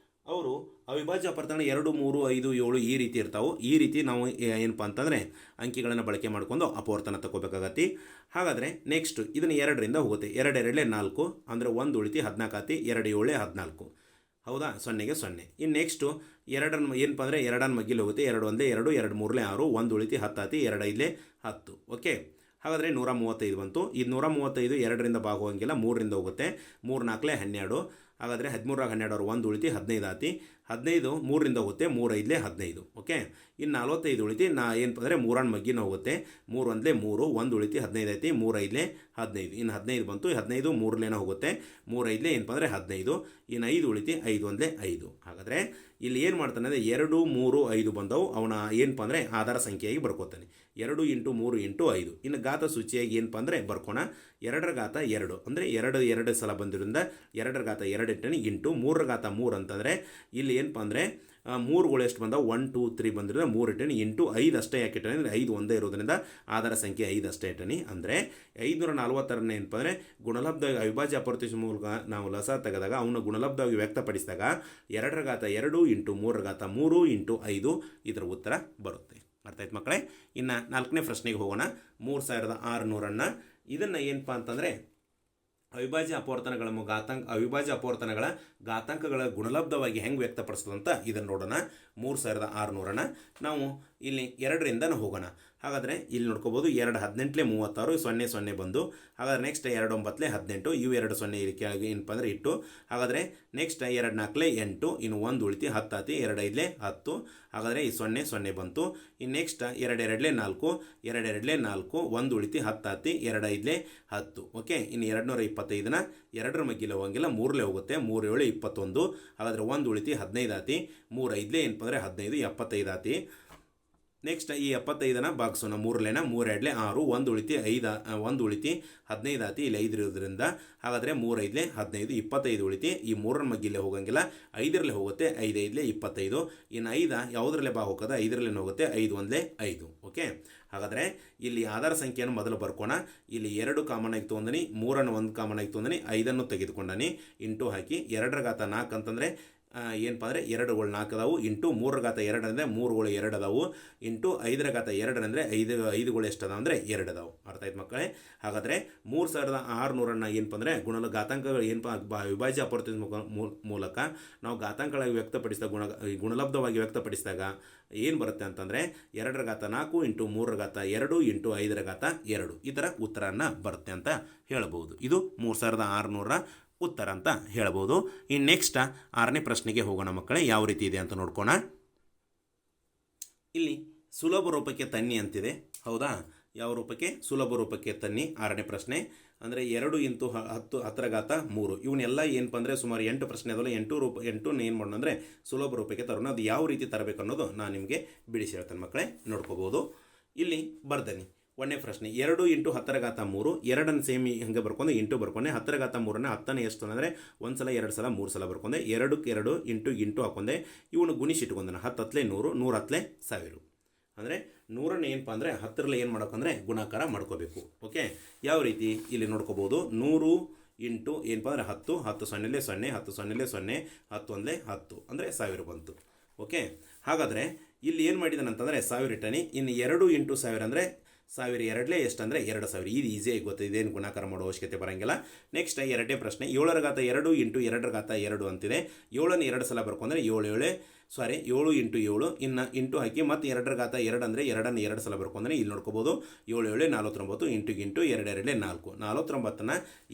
ಅವರು ಅವಿಭಾಜ್ಯ ಅಪವರ್ತನ 2 3 5 7 ಈ ರೀತಿ ಇರ್ತಾವೆ. ಈ ರೀತಿ ನಾವು ಏನಪ್ಪ ಅಂತಂದರೆ ಅಂಕಿಗಳನ್ನು ಬಳಕೆ ಮಾಡ್ಕೊಂಡು ಅಪವರ್ತನ ತಗೋಬೇಕಾಗತ್ತೆ. ಹಾಗಾದರೆ ನೆಕ್ಸ್ಟ್ ಇದನ್ನು 2ರಿಂದ ಹೋಗುತ್ತೆ. 2 2ಲೆ 4, ಅಂದರೆ 1 ಉಳಿತಿ 14 ಆತಿ. 2 7 14, ಹೌದಾ. 0ಗೆ 0. ಇನ್ನು ನೆಕ್ಸ್ಟು 2 ಏನಪ್ಪ ಅಂದರೆ 2ರ ಮಗ್ಗಿಲಿ ಹೋಗುತ್ತೆ. 2 1ಲೆ 2, 2 3ಲೆ 6, 1 ಉಳಿತಿ 10 ಆತಿ. 2 5ಲೆ 10. ಓಕೆ, ಹಾಗಾದರೆ 135 ಬಂತು. ಇದು 135 2ರಿಂದ ಭಾಗ ಹೋಗಂಗಿಲ್ಲ, 3ರಿಂದ ಹೋಗುತ್ತೆ. 3 4ಲೆ 12, ಹಾಗಾದರೆ 13 12 1 ಉಳಿತಿ 15 ಆತಿ. 15 3ರಿಂದ ಹೋಗುತ್ತೆ. 3 5ಲೆ 15. ಓಕೆ, ಇನ್ನು 45 ಉಳಿತಿ. ಏನಪ್ಪ ಅಂದರೆ 3ರ ಮಗ್ಗಿನ ಹೋಗುತ್ತೆ. 3 1ಲೆ 3, 1 ಉಳಿತಿ 15 ಆಯ್ತು. 3 5ಲೆ 15, ಇನ್ನು 15 ಬಂತು. 15 3ಲೇನ ಹೋಗುತ್ತೆ. 3 5ಲೆ ಏನಪ್ಪ ಅಂದರೆ 15, ಇನ್ನು 5 ಉಳಿತಿ. 5 1ಲೆ 5. ಹಾಗಾದರೆ ಇಲ್ಲಿ ಏನು ಮಾಡ್ತಾನೆ ಅಂದರೆ 2 3 5 ಬಂದವು. ಅವನ ಏನಪ್ಪ ಅಂದರೆ ಆಧಾರ ಸಂಖ್ಯೆಯಾಗಿ ಬರ್ಕೋತಾನೆ. 2 ಇಂಟು 3 ಇಂಟು 5. ಇನ್ನು ಘಾತ ಸೂಚಿಯಾಗಿ ಏನಪ್ಪ ಅಂದರೆ ಬರ್ಕೋಣ. 2ರ ಘಾತ 2, ಅಂದರೆ 2 ಸಲ ಬಂದಿರೋದ್ರಿಂದ 2ರ ಘಾತ 2 ಇಟ್ಟನಿ ಇಂಟು 3ರ ಘಾತ 3 ಅಂತಂದರೆ ಇಲ್ಲಿ ಏನಪ್ಪ ಅಂದರೆ 3ಗಳು ಎಷ್ಟು ಬಂದಾವೆ 1 2 3 ಬಂದಿರೋದ್ರಿಂದ 3 ಇಟ್ಟನಿ ಇಂಟು 5 ಅಷ್ಟೇ ಯಾಕೆ ಇಟ್ಟನಿ ಅಂದರೆ 5 ಒಂದೇ ಇರೋದ್ರಿಂದ ಆಧಾರ ಸಂಖ್ಯೆ 5 ಅಷ್ಟೇ ಇಟ್ಟನಿ. ಅಂದರೆ 540 ಏನಪ್ಪ ಅಂದರೆ ಗುಣಲಬ್ಧ ಅವಿಭಾಜ್ಯ ಅಪವರ್ತಿಸುವ ಮೂಲಕ ನಾವು ಲಸ ತೆಗೆದಾಗ ಅವನ್ನ ಗುಣಲಬ್ಧವಾಗಿ ವ್ಯಕ್ತಪಡಿಸಿದಾಗ 2ರ ಘಾತ 2 ಇಂಟು 3ರ ಘಾತ 3 ಇಂಟು 5 ಇದರ ಉತ್ತರ ಬರುತ್ತೆ. ಅರ್ಥ ಆಯ್ತು ಮಕ್ಕಳೇ. ಇನ್ನು 4ನೇ ಪ್ರಶ್ನೆಗೆ ಹೋಗೋಣ. 3600 ಇದನ್ನು ಏನಪ್ಪ ಅಂತಂದರೆ ಅವಿಭಾಜ್ಯ ಅಪವರ್ತನಗಳ ಘಾತಾಂಕಗಳ ಗುಣಲಬ್ಧವಾಗಿ ಹೆಂಗೆ ವ್ಯಕ್ತಪಡಿಸೋದಂತ ಇದನ್ನು ನೋಡೋಣ. 3600 ನಾವು ಇಲ್ಲಿ 2ರಿಂದ ಹೋಗೋಣ. ಹಾಗಾದರೆ ಇಲ್ಲಿ ನೋಡ್ಕೋಬೋದು 2 18ಲೆ 36, 0 0 ಬಂದು. ಹಾಗಾದರೆ ನೆಕ್ಸ್ಟ್ 2 9ಲೆ 18, ಇವು 2 0 ಇಲ್ಲಿ ಕೆಳಗೆ ಏನಪ್ಪ ಅಂದರೆ ಇಟ್ಟು. ಹಾಗಾದರೆ ನೆಕ್ಸ್ಟ್ 2 4ಲೆ 8, ಇನ್ನು 1 ಉಳಿತಿ 10 ಆತಿ. 2 5ಲೆ 10, ಹಾಗಾದರೆ ಈ 0 0 ಬಂತು. ಇನ್ನು ನೆಕ್ಸ್ಟ್ 2 2ಲೆ 4, 2 2ಲೆ 4, 1 ಉಳಿತಿ 10 ಆತಿ. 2 5ಲೆ 10. ಓಕೆ, ಇನ್ನು 225ನ 2ರ ಮಗ್ಗಿಲೆ ಹೋಗಂಗಿಲ್ಲ, 3ಲೆ ಹೋಗುತ್ತೆ. 3 7 21, ಹಾಗಾದರೆ 1 ಉಳಿತಿ 15 ಆತಿ. 3 5ಲೆ ಏನಪ್ಪ ಅಂದರೆ 15 75 ಆತಿ. ನೆಕ್ಸ್ಟ್ ಈ 75ನ ಭಾಗಿಸೋಣ 3ಲೇನ 3 2 6 1 ಉಳಿತಿ 5 1 ಉಳಿತಿ 15 ಆತಿ ಇಲ್ಲಿ 5 ಇರೋದ್ರಿಂದ ಹಾಗಾದರೆ 3 5 15 25 ಉಳಿತಿ ಈ 3ರ ಮಗ್ಗಿಲ್ಲೇ ಹೋಗಂಗಿಲ್ಲ 5ರಲ್ಲಿ ಹೋಗುತ್ತೆ 5 5 25 ಇನ್ನು 5 ಯಾವುದರಲ್ಲೇ ಹೋಗೋದ 5ರಲ್ಲಿ ಹೋಗುತ್ತೆ 5 1 5 ಓಕೆ. ಹಾಗಾದರೆ ಇಲ್ಲಿ ಆಧಾರ ಸಂಖ್ಯೆಯನ್ನು ಮೊದಲು ಬರ್ಕೋಣ. ಇಲ್ಲಿ 2 ಕಾಮನ್ ಆಗಿ ತೊಗೊಂಡನಿ 3ಅನ್ನು 1 ಕಾಮನ್ ಆಗಿ ತೊಗೊಂಡನಿ 5ಅನ್ನು ತೆಗೆದುಕೊಂಡನಿ ಇಂಟು ಹಾಕಿ 2ರ ಘಾತ 4 ಅಂತಂದರೆ ಏನಪ್ಪ ಅಂದರೆ 2 ಗಳು 4 ಅದಾವು ಇಂಟು 3ರ ಘಾತ 2 ಅಂದರೆ 3 ಗಳು 2 ಅದಾವು ಇಂಟು 5ರ ಘಾತ 2 ಅಂದರೆ 5 ಗಳು ಎಷ್ಟು ಅದಾವ ಅಂದರೆ 2 ಅದಾವು. ಅರ್ಥ ಆಯ್ತು ಮಕ್ಕಳೇ. ಹಾಗಾದರೆ 3600 ಏನಪ್ಪ ಅಂದರೆ ಘಾತಾಂಕಗಳು ಏನಪ್ಪ ವಿಭಾಜ್ಯ ಅಪವರ್ತಿತ ಮೂಲಕ ನಾವು ಘಾತಾಂಕಗಳಾಗಿ ಗುಣಲಬ್ಧವಾಗಿ ವ್ಯಕ್ತಪಡಿಸಿದಾಗ ಏನು ಬರುತ್ತೆ ಅಂತಂದರೆ 2ರ ಘಾತ 4 ಇಂಟು 3ರ ಘಾತ 2 ಇಂಟು 5ರ ಘಾತ 2 ಈ ಥರ ಉತ್ತರನ ಬರುತ್ತೆ ಅಂತ ಹೇಳಬಹುದು. ಇದು 3600 ಉತ್ತರ ಅಂತ ಹೇಳ್ಬೋದು. ಇನ್ನು ನೆಕ್ಸ್ಟ್ 6ನೇ ಪ್ರಶ್ನೆಗೆ ಹೋಗೋಣ ಮಕ್ಕಳೇ. ಯಾವ ರೀತಿ ಇದೆ ಅಂತ ನೋಡ್ಕೋಣ. ಇಲ್ಲಿ ಸುಲಭ ರೂಪಕ್ಕೆ ತನ್ನಿ ಅಂತಿದೆ. ಹೌದಾ, ಯಾವ ರೂಪಕ್ಕೆ? ಸುಲಭ ರೂಪಕ್ಕೆ ತನ್ನಿ. 6ನೇ ಪ್ರಶ್ನೆ ಅಂದರೆ 2 ಇಂಟು 10ರ ಘಾತ 3 ಇವನ್ನೆಲ್ಲ ಏನಪ್ಪ ಅಂದರೆ ಸುಮಾರು 8 ಪ್ರಶ್ನೆ ಅದಲ್ಲ 8 ಏನು ಮಾಡೋಣ ಅಂದರೆ ಸುಲಭ ರೂಪಕ್ಕೆ ತರೋಣ. ಅದು ಯಾವ ರೀತಿ ತರಬೇಕು ಅನ್ನೋದು ನಾನು ನಿಮಗೆ ಬಿಡಿಸಿ ಹೇಳ್ತೇನೆ ಮಕ್ಕಳೇ, ನೋಡ್ಕೋಬೋದು. ಇಲ್ಲಿ ಬರ್ದೇನೆ 1ನೇ ಪ್ರಶ್ನೆ 2 ಇಂಟು 10ರ ಘಾತ 3 2ಅನ್ನು ಸೇಮ್ ಹಂಗೆ ಬರ್ಕೊಂಡು ಇಂಟು ಬರ್ಕೊಂಡೆ 10ರ ಘಾತ 3ನ 10ನೇ ಎಷ್ಟು ಅಂದರೆ 1 ಸಲ 2 ಸಲ 3 ಸಲ ಬರ್ಕೊಂಡೆ 2ಕ್ಕೆ 2 ಇಂಟು ಹಾಕೊಂಡೆ ಇವನು ಗುಣಿಸಿಟ್ಕೊಂಡೆ 10 ಹತ್ತಲೇ 100 100 ಹತ್ತಲೇ 1000 ಅಂದರೆ 100ನ್ನು ಏನಪ್ಪ ಅಂದರೆ 10ರಲ್ಲಿ ಏನು ಮಾಡೋಕ್ಕಂದರೆ ಗುಣಾಕಾರ ಮಾಡ್ಕೋಬೇಕು. ಓಕೆ, ಯಾವ ರೀತಿ ಇಲ್ಲಿ ನೋಡ್ಕೋಬೋದು. 100 ಇಂಟು ಏನಪ್ಪ ಅಂದರೆ 10 10 ಸೊನ್ನೆಲೇ 0 10 ಸೊನ್ನೆಲೇ 0 10 1 10 ಅಂದರೆ 1000 ಬಂತು. ಓಕೆ, ಹಾಗಾದರೆ ಇಲ್ಲಿ ಏನು ಮಾಡಿದಾನಂತಂದರೆ 1000 ಇಟ್ಟನಿ. ಇನ್ನು 2 ಇಂಟು 1000 ಅಂದರೆ 1002 ಎಷ್ಟು ಅಂದರೆ 2000. ಇದು ಈಸಿಯಾಗಿ ಗೊತ್ತಿದೆ, ಏನು ಗುಣಾಕಾರ ಮಾಡೋ ಅವಶ್ಯಕತೆ ಬರೋಂಗಿಲ್ಲ. ನೆಕ್ಸ್ಟ್ 2ನೇ ಪ್ರಶ್ನೆ 7ರ ಘಾತ 2 ಇಂಟು 2ರ ಘಾತ 2 ಅಂತಿದೆ. 7ಅನ್ನು 2 ಸಲ ಬರ್ಕೊಂಡ್ರೆ 7 ಇಂಟು 7 ಇನ್ನು ಇಂಟು ಹಾಕಿ ಮತ್ತು 2ರ ಘಾತ 2 ಅಂದರೆ 2ಅನ್ನು 2 ಸಲ ಬರ್ಕೊಂಡ್ರೆ ಇಲ್ಲಿ ನೋಡ್ಕೋಬೋದು 7 7 49 ಇಂಟು 2 2 4 49ನ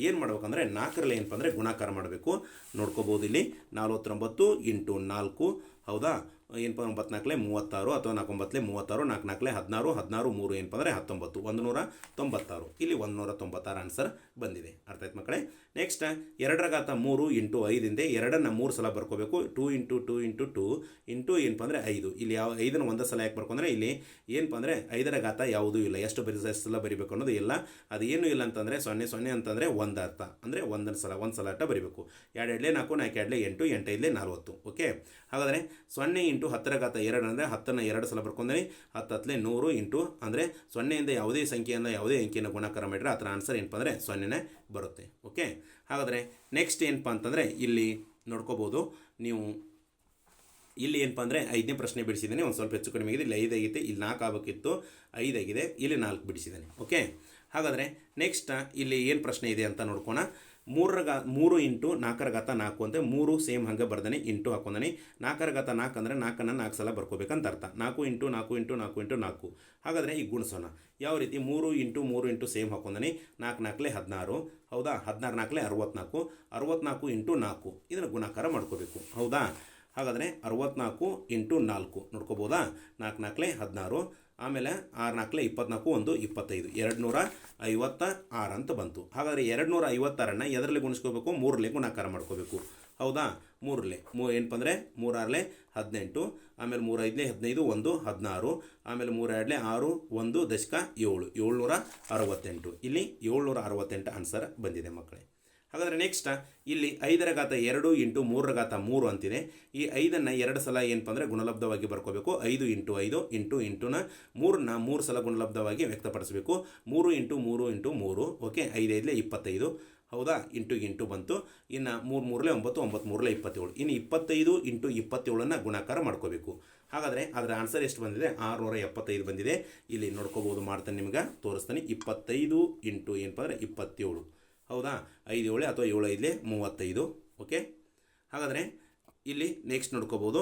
ಏನು ಮಾಡ್ಬೇಕಂದ್ರೆ 4ರಲ್ಲಿ ಏನಪ್ಪ ಅಂದರೆ ಗುಣಾಕಾರ ಮಾಡಬೇಕು. ನೋಡ್ಕೋಬೋದು ಇಲ್ಲಿ 49 ಇಂಟು 4 ಹೌದಾ ಏನಪ್ಪ 94 36 ಅಥವಾ 49 36 44 16 16 3 ಏನಪ್ಪ ಅಂದರೆ 19 196 ಇಲ್ಲಿ 196 ಆನ್ಸರ್ ಬಂದಿದೆ. ಅರ್ಥ ಆಯ್ತು ಮಕ್ಕಳೇ. ನೆಕ್ಸ್ಟ್ 2ರ ಘಾತ 3 ಇಂಟು 5 2ಅನ್ನು 3 ಸಲ ಬರ್ಕೋಬೇಕು. 2 ಇಂಟು 2 ಇಂಟು 2 ಇಂಟು ಏನಪ್ಪ ಅಂದರೆ 5 ಇಲ್ಲಿ ಯಾವ 5ನ್ನು 1 ಸಲ ಯಾಕೆ ಬರ್ಕೊಂಡ್ರೆ ಇಲ್ಲಿ ಏನಪ್ಪ ಅಂದರೆ 5ರ ಘಾತ ಯಾವುದೂ ಇಲ್ಲ, ಎಷ್ಟು ಸಲ ಬರಿಬೇಕು ಅನ್ನೋದು ಇಲ್ಲ. ಅದು ಏನೂ ಇಲ್ಲ ಅಂತಂದರೆ 0 0 ಅಂತಂದರೆ 1 ಅರ್ಥ ಅಂದರೆ 1 ಸಲ ಅಟ್ಟ ಬರಿಬೇಕು. 2 2 4 4 2 8 8 5 40. ಓಕೆ, ಹಾಗಾದರೆ 0 ಇಂಟು 10ರ ಘಾತ 2 ಅಂದರೆ 10ನ್ನು 2 ಸಲ ಬರ್ಕೊಂಡ್ರೆ 10 ಹತ್ತಲೇ 100 ಇಂಟು ಅಂದರೆ 0ಇಂದ ಯಾವುದೇ ಸಂಖ್ಯೆಯಿಂದ ಯಾವುದೇ ಅಂಕಿಯನ್ನು ಗುಣಾಕಾರ ಮಾಡಿದ್ರೆ ಅದರ ಆನ್ಸರ್ ಏನಪ್ಪ ಅಂದರೆ 0ನೇ ಬರುತ್ತೆ. ಓಕೆ, ಹಾಗಾದರೆ ನೆಕ್ಸ್ಟ್ ಏನಪ್ಪ ಅಂತಂದರೆ ಇಲ್ಲಿ ನೋಡ್ಕೋಬೋದು ನೀವು. ಇಲ್ಲಿ ಏನಪ್ಪ ಅಂದರೆ 5ನೇ ಪ್ರಶ್ನೆ ಬಿಡಿಸಿದ್ದೇನೆ, ಒಂದು ಸ್ವಲ್ಪ ಹೆಚ್ಚು ಕಡಿಮೆ ಆಗಿದೆ. ಇಲ್ಲಿ 5 ಆಗೈತೆ, ಇಲ್ಲಿ 4 ಆಗಬೇಕಿತ್ತು, 5 ಆಗಿದೆ, ಇಲ್ಲಿ 4 ಬಿಡಿಸಿದ್ದೇನೆ. ಓಕೆ, ಹಾಗಾದರೆ ನೆಕ್ಸ್ಟ್ ಇಲ್ಲಿ ಏನು ಪ್ರಶ್ನೆ ಇದೆ ಅಂತ ನೋಡ್ಕೋಣ. 3 ಇಂಟು 4ರ ಘಾತ 4 ಅಂದರೆ 3 ಸೇಮ್ ಹಂಗೆ ಬರ್ದಾನೆ ಇಂಟು ಹಾಕೊಂಡಾನೆ. 4ರ ಘಾತ 4 ಅಂದರೆ 4ಅನ್ನು 4 ಸಲ ಬರ್ಕೋಬೇಕಂತ ಅರ್ಥ. 4 ಇಂಟು 4 ಇಂಟು 4 ಇಂಟು 4 ಹಾಗಾದರೆ ಈಗ ಗುಣಿಸೋಣ. ಯಾವ ರೀತಿ 3 ಇಂಟು ಸೇಮ್ ಹಾಕೊಂಡಾನೆ 4 4 16 ಹೌದಾ 16 4 64 64 ಇಂಟು 4 ಇದನ್ನು ಗುಣಾಕಾರ ಮಾಡ್ಕೋಬೇಕು. ಹೌದಾ, ಹಾಗಾದರೆ 64 ಇಂಟು 4 ನೋಡ್ಕೋಬೋದಾ 4 4 16 ಆಮೇಲೆ 6 4 24 1 25 256 ಅಂತ ಬಂತು. ಹಾಗಾದರೆ 256ನ್ನು ಎದರಲ್ಲಿ ಗುಣಿಸ್ಕೋಬೇಕು? 3ರಲ್ಲಿ ಗುಣಾಕಾರ ಮಾಡ್ಕೋಬೇಕು. ಹೌದಾ, 3ರಲ್ಲಿ ಏನಪ್ಪ ಅಂದರೆ 3 6 18 ಆಮೇಲೆ 3 5 15 1 16 ಆಮೇಲೆ 3 2 6 1 ದಶಕ 7 768 ಇಲ್ಲಿ 768 ಆನ್ಸರ್ ಬಂದಿದೆ ಮಕ್ಕಳೇ. ಹಾಗಾದರೆ ನೆಕ್ಸ್ಟ್ ಇಲ್ಲಿ 5ರ ಘಾತ 2 ಇಂಟು 3ರ ಘಾತ 3 ಅಂತಿದೆ. ಈ 5ಅನ್ನು 2 ಸಲ ಏನಪ್ಪ ಅಂದರೆ ಗುಣಲಬ್ಧವಾಗಿ ಬರ್ಕೋಬೇಕು. 5 ಇಂಟು 5 ಇಂಟುನ 3ನ 3 ಸಲ ಗುಣಲಬ್ಧವಾಗಿ ವ್ಯಕ್ತಪಡಿಸಬೇಕು. 3 ಇಂಟು 3 ಇಂಟು 3 ಓಕೆ 5 5 25 ಹೌದಾ ಇಂಟು ಬಂತು. ಇನ್ನು 3 3 9 9 3 27 ಇನ್ನು 25 ಇಂಟು 27ನ್ನು ಗುಣಾಕಾರ ಮಾಡ್ಕೋಬೇಕು. ಹಾಗಾದರೆ ಅದರ ಆನ್ಸರ್ ಎಷ್ಟು ಬಂದಿದೆ? 675 ಬಂದಿದೆ. ಇಲ್ಲಿ ನೋಡ್ಕೋಬೋದು, ಮಾಡ್ತಾನೆ ನಿಮ್ಗೆ ತೋರಿಸ್ತಾನೆ. 25 ಇಂಟು ಏನಪ್ಪ ಅಂದರೆ 27 ಹೌದಾ 5 7 ಅಥವಾ 7 5 35 ಓಕೆ. ಹಾಗಾದರೆ ಇಲ್ಲಿ ನೆಕ್ಸ್ಟ್ ನೋಡ್ಕೋಬೋದು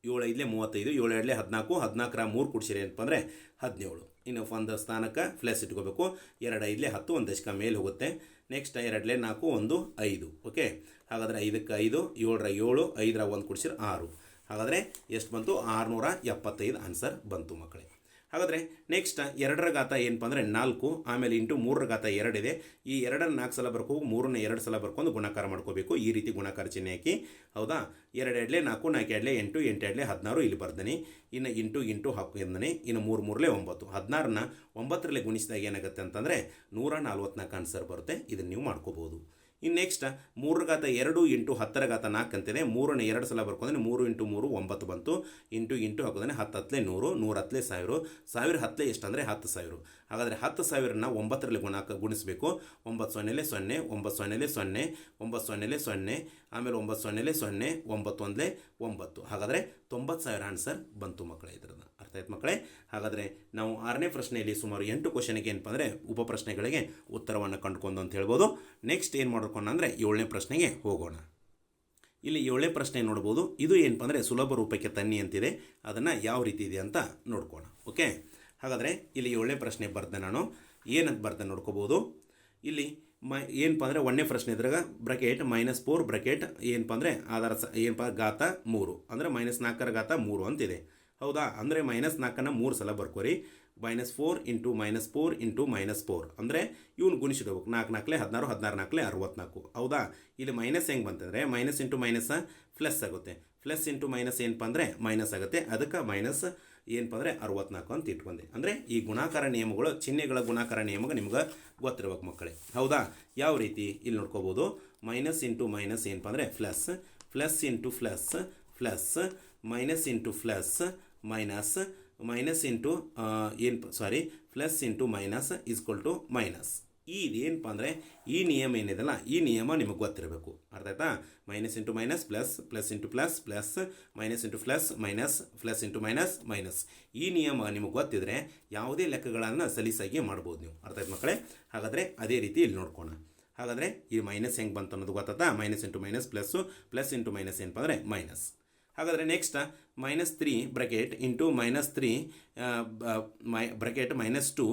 7 5 35 7 2 14 14ರ 3 ಕೂಡಿಸಿರಿ ಏನಪ್ಪ ಅಂದರೆ 17. ಇನ್ನು ಒಂದು ಸ್ಥಾನಕ್ಕೆ ಪ್ಲಸ್ ಇಟ್ಕೋಬೇಕು. 2 5 10 ಒಂದು ದಶಕ ಮೇಲೆ ಹೋಗುತ್ತೆ. Next 2 4 1 5 okay. ಹಾಗಾದರೆ 5ಕ್ಕೆ 5 7ರ 7 5ರ 1 ಕೂಡಿಸಿರಿ 6. ಹಾಗಾದರೆ ಎಷ್ಟು ಬಂತು? 675 ಆನ್ಸರ್ ಬಂತು ಮಕ್ಕಳೇ. ಹಾಗಾದರೆ ನೆಕ್ಸ್ಟ್ 2ರ ಘಾತ ಏನಪ್ಪ ಅಂದರೆ 4, ಆಮೇಲೆ ಇಂಟು 3ರ ಘಾತ 2 ಇದೆ. ಈ 2ನ್ನು 4 ಸಲ ಬರ್ಕೋಬೇಕು, 3ನ್ನು 2 ಸಲ ಬರ್ಕೊಂಡು ಗುಣಾಕಾರ ಮಾಡ್ಕೋಬೇಕು. ಈ ರೀತಿ ಗುಣಾಕಾರ ಚಿಹ್ನೆ ಹಾಕಿ, ಹೌದಾ. 2 2 4, 4 2 8, 8 2 16 ಇಲ್ಲಿ ಬರ್ತೀನಿ. ಇನ್ನು ಇಂಟು ಹಾಕಿದ್ದೀನಿ. ಇನ್ನು 3 3 9, 16ನ್ನ 9ರಲ್ಲಿ ಗುಣಿಸಿದಾಗ ಏನಾಗುತ್ತೆ ಅಂತಂದರೆ 144 ಆನ್ಸರ್ ಬರುತ್ತೆ. ಇದನ್ನು ನೀವು ಮಾಡ್ಕೋಬೋದು. ಇನ್ನು ನೆಕ್ಸ್ಟ್ 3ರ ಘಾತ 2 ಇಂಟು 10ರ ಘಾತ 4 ಅಂತಿದೆ. 3ನ್ನು 2 ಸಲ ಬರ್ಕೊಂಡ್ರೆ 3 ಇಂಟು 3 9 ಬಂತು. ಇಂಟು ಹಾಕೋದ್ರೆ 10 ಹತ್ತಲೆ 100, 100 ಹತ್ತಲೆ 1000, 1000 ಹತ್ತಲೆ ಎಷ್ಟು ಅಂದರೆ 10,000. ಹಾಗಾದರೆ 10,000ನ 9ರಲ್ಲಿ ಗುಣಿಸಬೇಕು. 9 ಸೊನ್ನೆಲೆ 0, 9 ಸೊನ್ನೆಲೆ 0, 9 ಸೊನ್ನೆಲೆ 0, ಆಮೇಲೆ 9 ಸೊನ್ನೆಲೆ 0, 9 ಒಂದಲೇ 9. ಹಾಗಾದರೆ 90,000 ಆನ್ಸರ್ ಬಂತು ಮಕ್ಕಳೇ. ಇದ್ರದ್ದು ಅರ್ಥ ಆಯ್ತು ಮಕ್ಕಳೇ. ಹಾಗಾದರೆ ನಾವು 6ನೇ ಪ್ರಶ್ನೆಯಲ್ಲಿ ಸುಮಾರು 8 ಕ್ವಶನ್ಗೆ ಏನಪ್ಪ ಅಂದರೆ ಉಪಪ್ರಶ್ನೆಗಳಿಗೆ ಉತ್ತರವನ್ನು ಕಂಡುಕೊಂಡು ಅಂತ ಹೇಳ್ಬೋದು. ನೆಕ್ಸ್ಟ್ ಏನು ಮಾಡ್ಕೊಂಡು ಅಂದರೆ 7ನೇ ಪ್ರಶ್ನೆಗೆ ಹೋಗೋಣ. ಇಲ್ಲಿ 7ನೇ ಪ್ರಶ್ನೆ ನೋಡ್ಬೋದು. ಇದು ಏನಪ್ಪ ಅಂದರೆ ಸುಲಭ ರೂಪಕ್ಕೆ ತನ್ನಿ ಅಂತಿದೆ. ಅದನ್ನು ಯಾವ ರೀತಿ ಇದೆ ಅಂತ ನೋಡ್ಕೋಣ. ಓಕೆ, ಹಾಗಾದರೆ ಇಲ್ಲಿ 7ನೇ ಪ್ರಶ್ನೆ ಬರ್ದೆ ನಾನು ಏನಂತ ಬರ್ದೆ ನೋಡ್ಕೋಬೋದು. ಇಲ್ಲಿ ಏನಪ್ಪ ಅಂದರೆ 1ನೇ ಪ್ರಶ್ನೆ ಇದ್ರಾಗ ಬ್ರಕೆಟ್ -4 ಬ್ರಕೆಟ್ ಏನಪ್ಪ ಅಂದರೆ ಆಧಾರ ಏನಪ್ಪ ಘಾತ 3 ಅಂದರೆ -4ರ ಘಾತ 3 ಅಂತಿದೆ. ಹೌದಾ. ಅಂದರೆ -4ನ್ನು 3 ಸಲ ಬರ್ಕೋರಿ. -4 ಇಂಟು -4 ಇಂಟು -4 ಅಂದರೆ ಇವನು ಗುಣಿಸಿಡ್ಬೇಕು. 4 4 16, 16 4 64. ಹೌದಾ. ಇಲ್ಲಿ ಮೈನಸ್ ಹೆಂಗೆ ಬಂತಂದರೆ ಮೈನಸ್ ಇಂಟು ಮೈನಸ್ ಪ್ಲಸ್ ಆಗುತ್ತೆ. ಪ್ಲಸ್ ಇಂಟು ಮೈನಸ್ ಏನಪ್ಪ ಅಂದರೆ ಮೈನಸ್ ಆಗುತ್ತೆ. ಅದಕ್ಕೆ ಮೈನಸ್ ಏನಪ್ಪ ಅಂದರೆ 64 ಅಂತ ಇಟ್ಕೊಂಡೆ. ಅಂದರೆ ಈ ಗುಣಾಕಾರ ನಿಯಮಗಳು, ಚಿಹ್ನೆಗಳ ಗುಣಾಕಾರ ನಿಯಮಗಳು ನಿಮ್ಗೆ ಗೊತ್ತಿರ್ಬೇಕು ಮಕ್ಕಳೇ. ಹೌದಾ. ಯಾವ ರೀತಿ ಇಲ್ಲಿ ನೋಡ್ಕೋಬೋದು. ಮೈನಸ್ ಇಂಟು ಮೈನಸ್ ಏನಪ್ಪ ಅಂದರೆ plus, plus into plus plus, minus into plus minus, minus into plus into minus is equal to minus. ಇದೇನಪ್ಪ ಅಂದರೆ ಈ ನಿಯಮ ಏನಿದೆಲ್ಲ ಈ ನಿಯಮ ನಿಮಗೆ ಗೊತ್ತಿರಬೇಕು. ಅರ್ಥ ಆಯ್ತಾ. Minus into minus plus, plus into plus plus, minus into plus minus, plus into minus minus. ಈ ನಿಯಮ ನಿಮಗೆ ಗೊತ್ತಿದ್ರೆ ಯಾವುದೇ ಲೆಕ್ಕಗಳನ್ನು ಸಲೀಸಾಗಿ ಮಾಡ್ಬೋದು ನೀವು. ಅರ್ಥ ಆಯ್ತು ಮಕ್ಕಳೇ. ಹಾಗಾದರೆ ಅದೇ ರೀತಿ ಇಲ್ಲಿ ನೋಡ್ಕೋಣ. ಹಾಗಾದರೆ ಈ ಮೈನಸ್ ಹೆಂಗೆ ಬಂತು ಅನ್ನೋದು ಗೊತ್ತಾ. Minus into minus plus, plus into minus ಏನಪ್ಪ ಅಂದರೆ ಮೈನಸ್. ಹಾಗಾದರೆ next -3 bracket into -3 bracket -2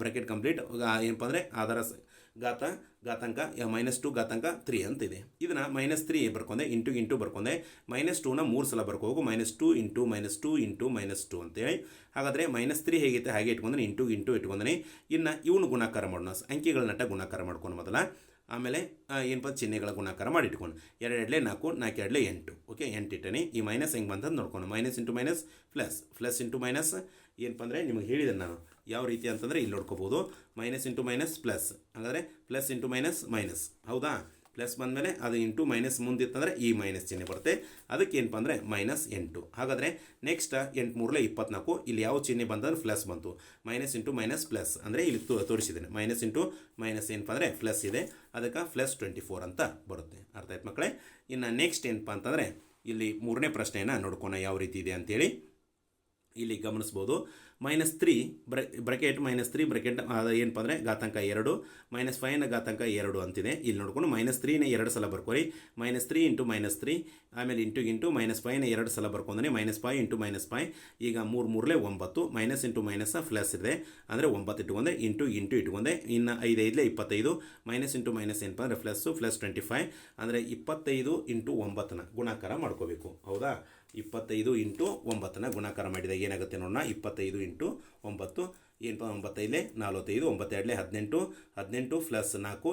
bracket complete ಏನಪ್ಪ ಅಂದರೆ ಆಧಾರ ಘಾತಾಂಕ -2 ಘಾತಾಂಕ 3 ಅಂತಿದೆ. ಇದನ್ನು -3 ಬರ್ಕೊಂಡೆ ಇಂಟು ಬರ್ಕೊಂಡೆ. -2ನ 3 ಸಲ ಬರ್ಕೋಬೇಕು. -2 ಇಂಟು -2 ಇಂಟು -2 ಅಂತೇಳಿ. ಹಾಗಾದರೆ -3 ಹೇಗೈತೆ ಹಾಗೆ ಇಟ್ಕೊಂಡ್ರೆ ಇಂಟು ಇಟ್ಕೊಂಡ್ರೆ. ಇನ್ನು ಇವನು ಗುಣಾಕಾರ ಮಾಡೋಣ. ಅಂಕಿಗಳನ್ನಟ್ಟ ಗುಣಾಕಾರ ಮಾಡ್ಕೊಂಡು ಮೊದಲ, ಆಮೇಲೆ ಏನಪ್ಪ ಚಿಹ್ನೆಗಳ ಗುಣಾಕಾರ ಮಾಡಿ ಇಟ್ಕೊಂಡು 2 2 4, 4 2 8. ಓಕೆ, 8 ಇಟ್ಟನಿ. ಈ ಮೈನಸ್ ಹೆಂಗೆ ಬಂತಂದು ನೋಡ್ಕೊಂಡು minus into minus plus, plus into minus ಏನಪ್ಪ ಅಂದರೆ ನಿಮಗೆ ಹೇಳಿದೆ ನಾನು ಯಾವ ರೀತಿ ಅಂತಂದರೆ ಇಲ್ಲಿ ನೋಡ್ಕೋಬೋದು. ಮೈನಸ್ ಇಂಟು ಮೈನಸ್ ಪ್ಲಸ್, ಹಾಗಾದರೆ ಪ್ಲಸ್ ಇಂಟು ಮೈನಸ್ ಮೈನಸ್. ಹೌದಾ. ಪ್ಲಸ್ ಬಂದಮೇಲೆ ಅದು ಇಂಟು ಮೈನಸ್ ಮುಂದಿತ್ತಂದರೆ ಈ ಮೈನಸ್ ಚಿಹ್ನೆ ಬರುತ್ತೆ. ಅದಕ್ಕೆ ಏನಪ್ಪ ಅಂದರೆ -8. ಹಾಗಾದರೆ ನೆಕ್ಸ್ಟ್ 8 3 24. ಇಲ್ಲಿ ಯಾವ ಚಿಹ್ನೆ ಬಂತಂದ್ರೆ ಪ್ಲಸ್ ಬಂತು. ಮೈನಸ್ ಇಂಟು ಮೈನಸ್ ಪ್ಲಸ್ ಅಂದರೆ ಇಲ್ಲಿ ತೋರಿಸಿದ್ದೇನೆ. ಮೈನಸ್ ಇಂಟು ಮೈನಸ್ ಏನಪ್ಪ ಅಂದರೆ ಪ್ಲಸ್ ಇದೆ. ಅದಕ್ಕೆ +24 ಅಂತ ಬರುತ್ತೆ. ಅರ್ಥ ಆಯ್ತು ಮಕ್ಕಳೇ. ಇನ್ನು ನೆಕ್ಸ್ಟ್ ಏನಪ್ಪ ಅಂತಂದರೆ ಇಲ್ಲಿ 3ನೇ ಪ್ರಶ್ನೆಯನ್ನು ನೋಡ್ಕೋಣ ಯಾವ ರೀತಿ ಇದೆ ಅಂತೇಳಿ. ಇಲ್ಲಿ ಗಮನಿಸ್ಬೋದು. -3 ಬ್ರಕೆಟ್ -3 ಬ್ರಕೆಟ್ ಏನಪ್ಪ ಅಂದರೆ ಘಾತಾಂಕ 2, -5ನ ಘಾತಾಂಕ 2 ಅಂತಿದೆ. ಇಲ್ಲಿ ನೋಡ್ಕೊಂಡು -3ನ 2 ಸಲ ಬರ್ಕೋರಿ. -3 ಇಂಟು -3 ಆಮೇಲೆ ಇಂಟು -5ನ 2 ಸಲ ಬರ್ಕೊಂಡ್ರೆ -5 ಇಂಟು -5. ಈಗ 3 3 9, ಮೈನಸ್ ಇಂಟು ಮೈನಸ್ ಪ್ಲಸ್ ಇದೆ ಅಂದರೆ 9 ಇಟ್ಕೊಂಡೆ. ಇಂಟು ಇಟ್ಕೊಂಡೆ. ಇನ್ನು 5 5 25, ಮೈನಸ್ ಇಂಟು ಮೈನಸ್ ಏನಪ್ಪ ಅಂದರೆ +25 ಅಂದರೆ 25 ಇಂಟು 9ನ ಗುಣಾಕಾರ ಮಾಡ್ಕೋಬೇಕು. ಹೌದಾ. 25 ಇಂಟು 9ನ ಗುಣಾಕಾರ ಮಾಡಿದಾಗ ಏನಾಗುತ್ತೆ ನೋಡೋಣ. 25 ಇಂಟು 9 ಏನಪ್ಪ 9 45, 9 18, 18 ಪ್ಲಸ್ 4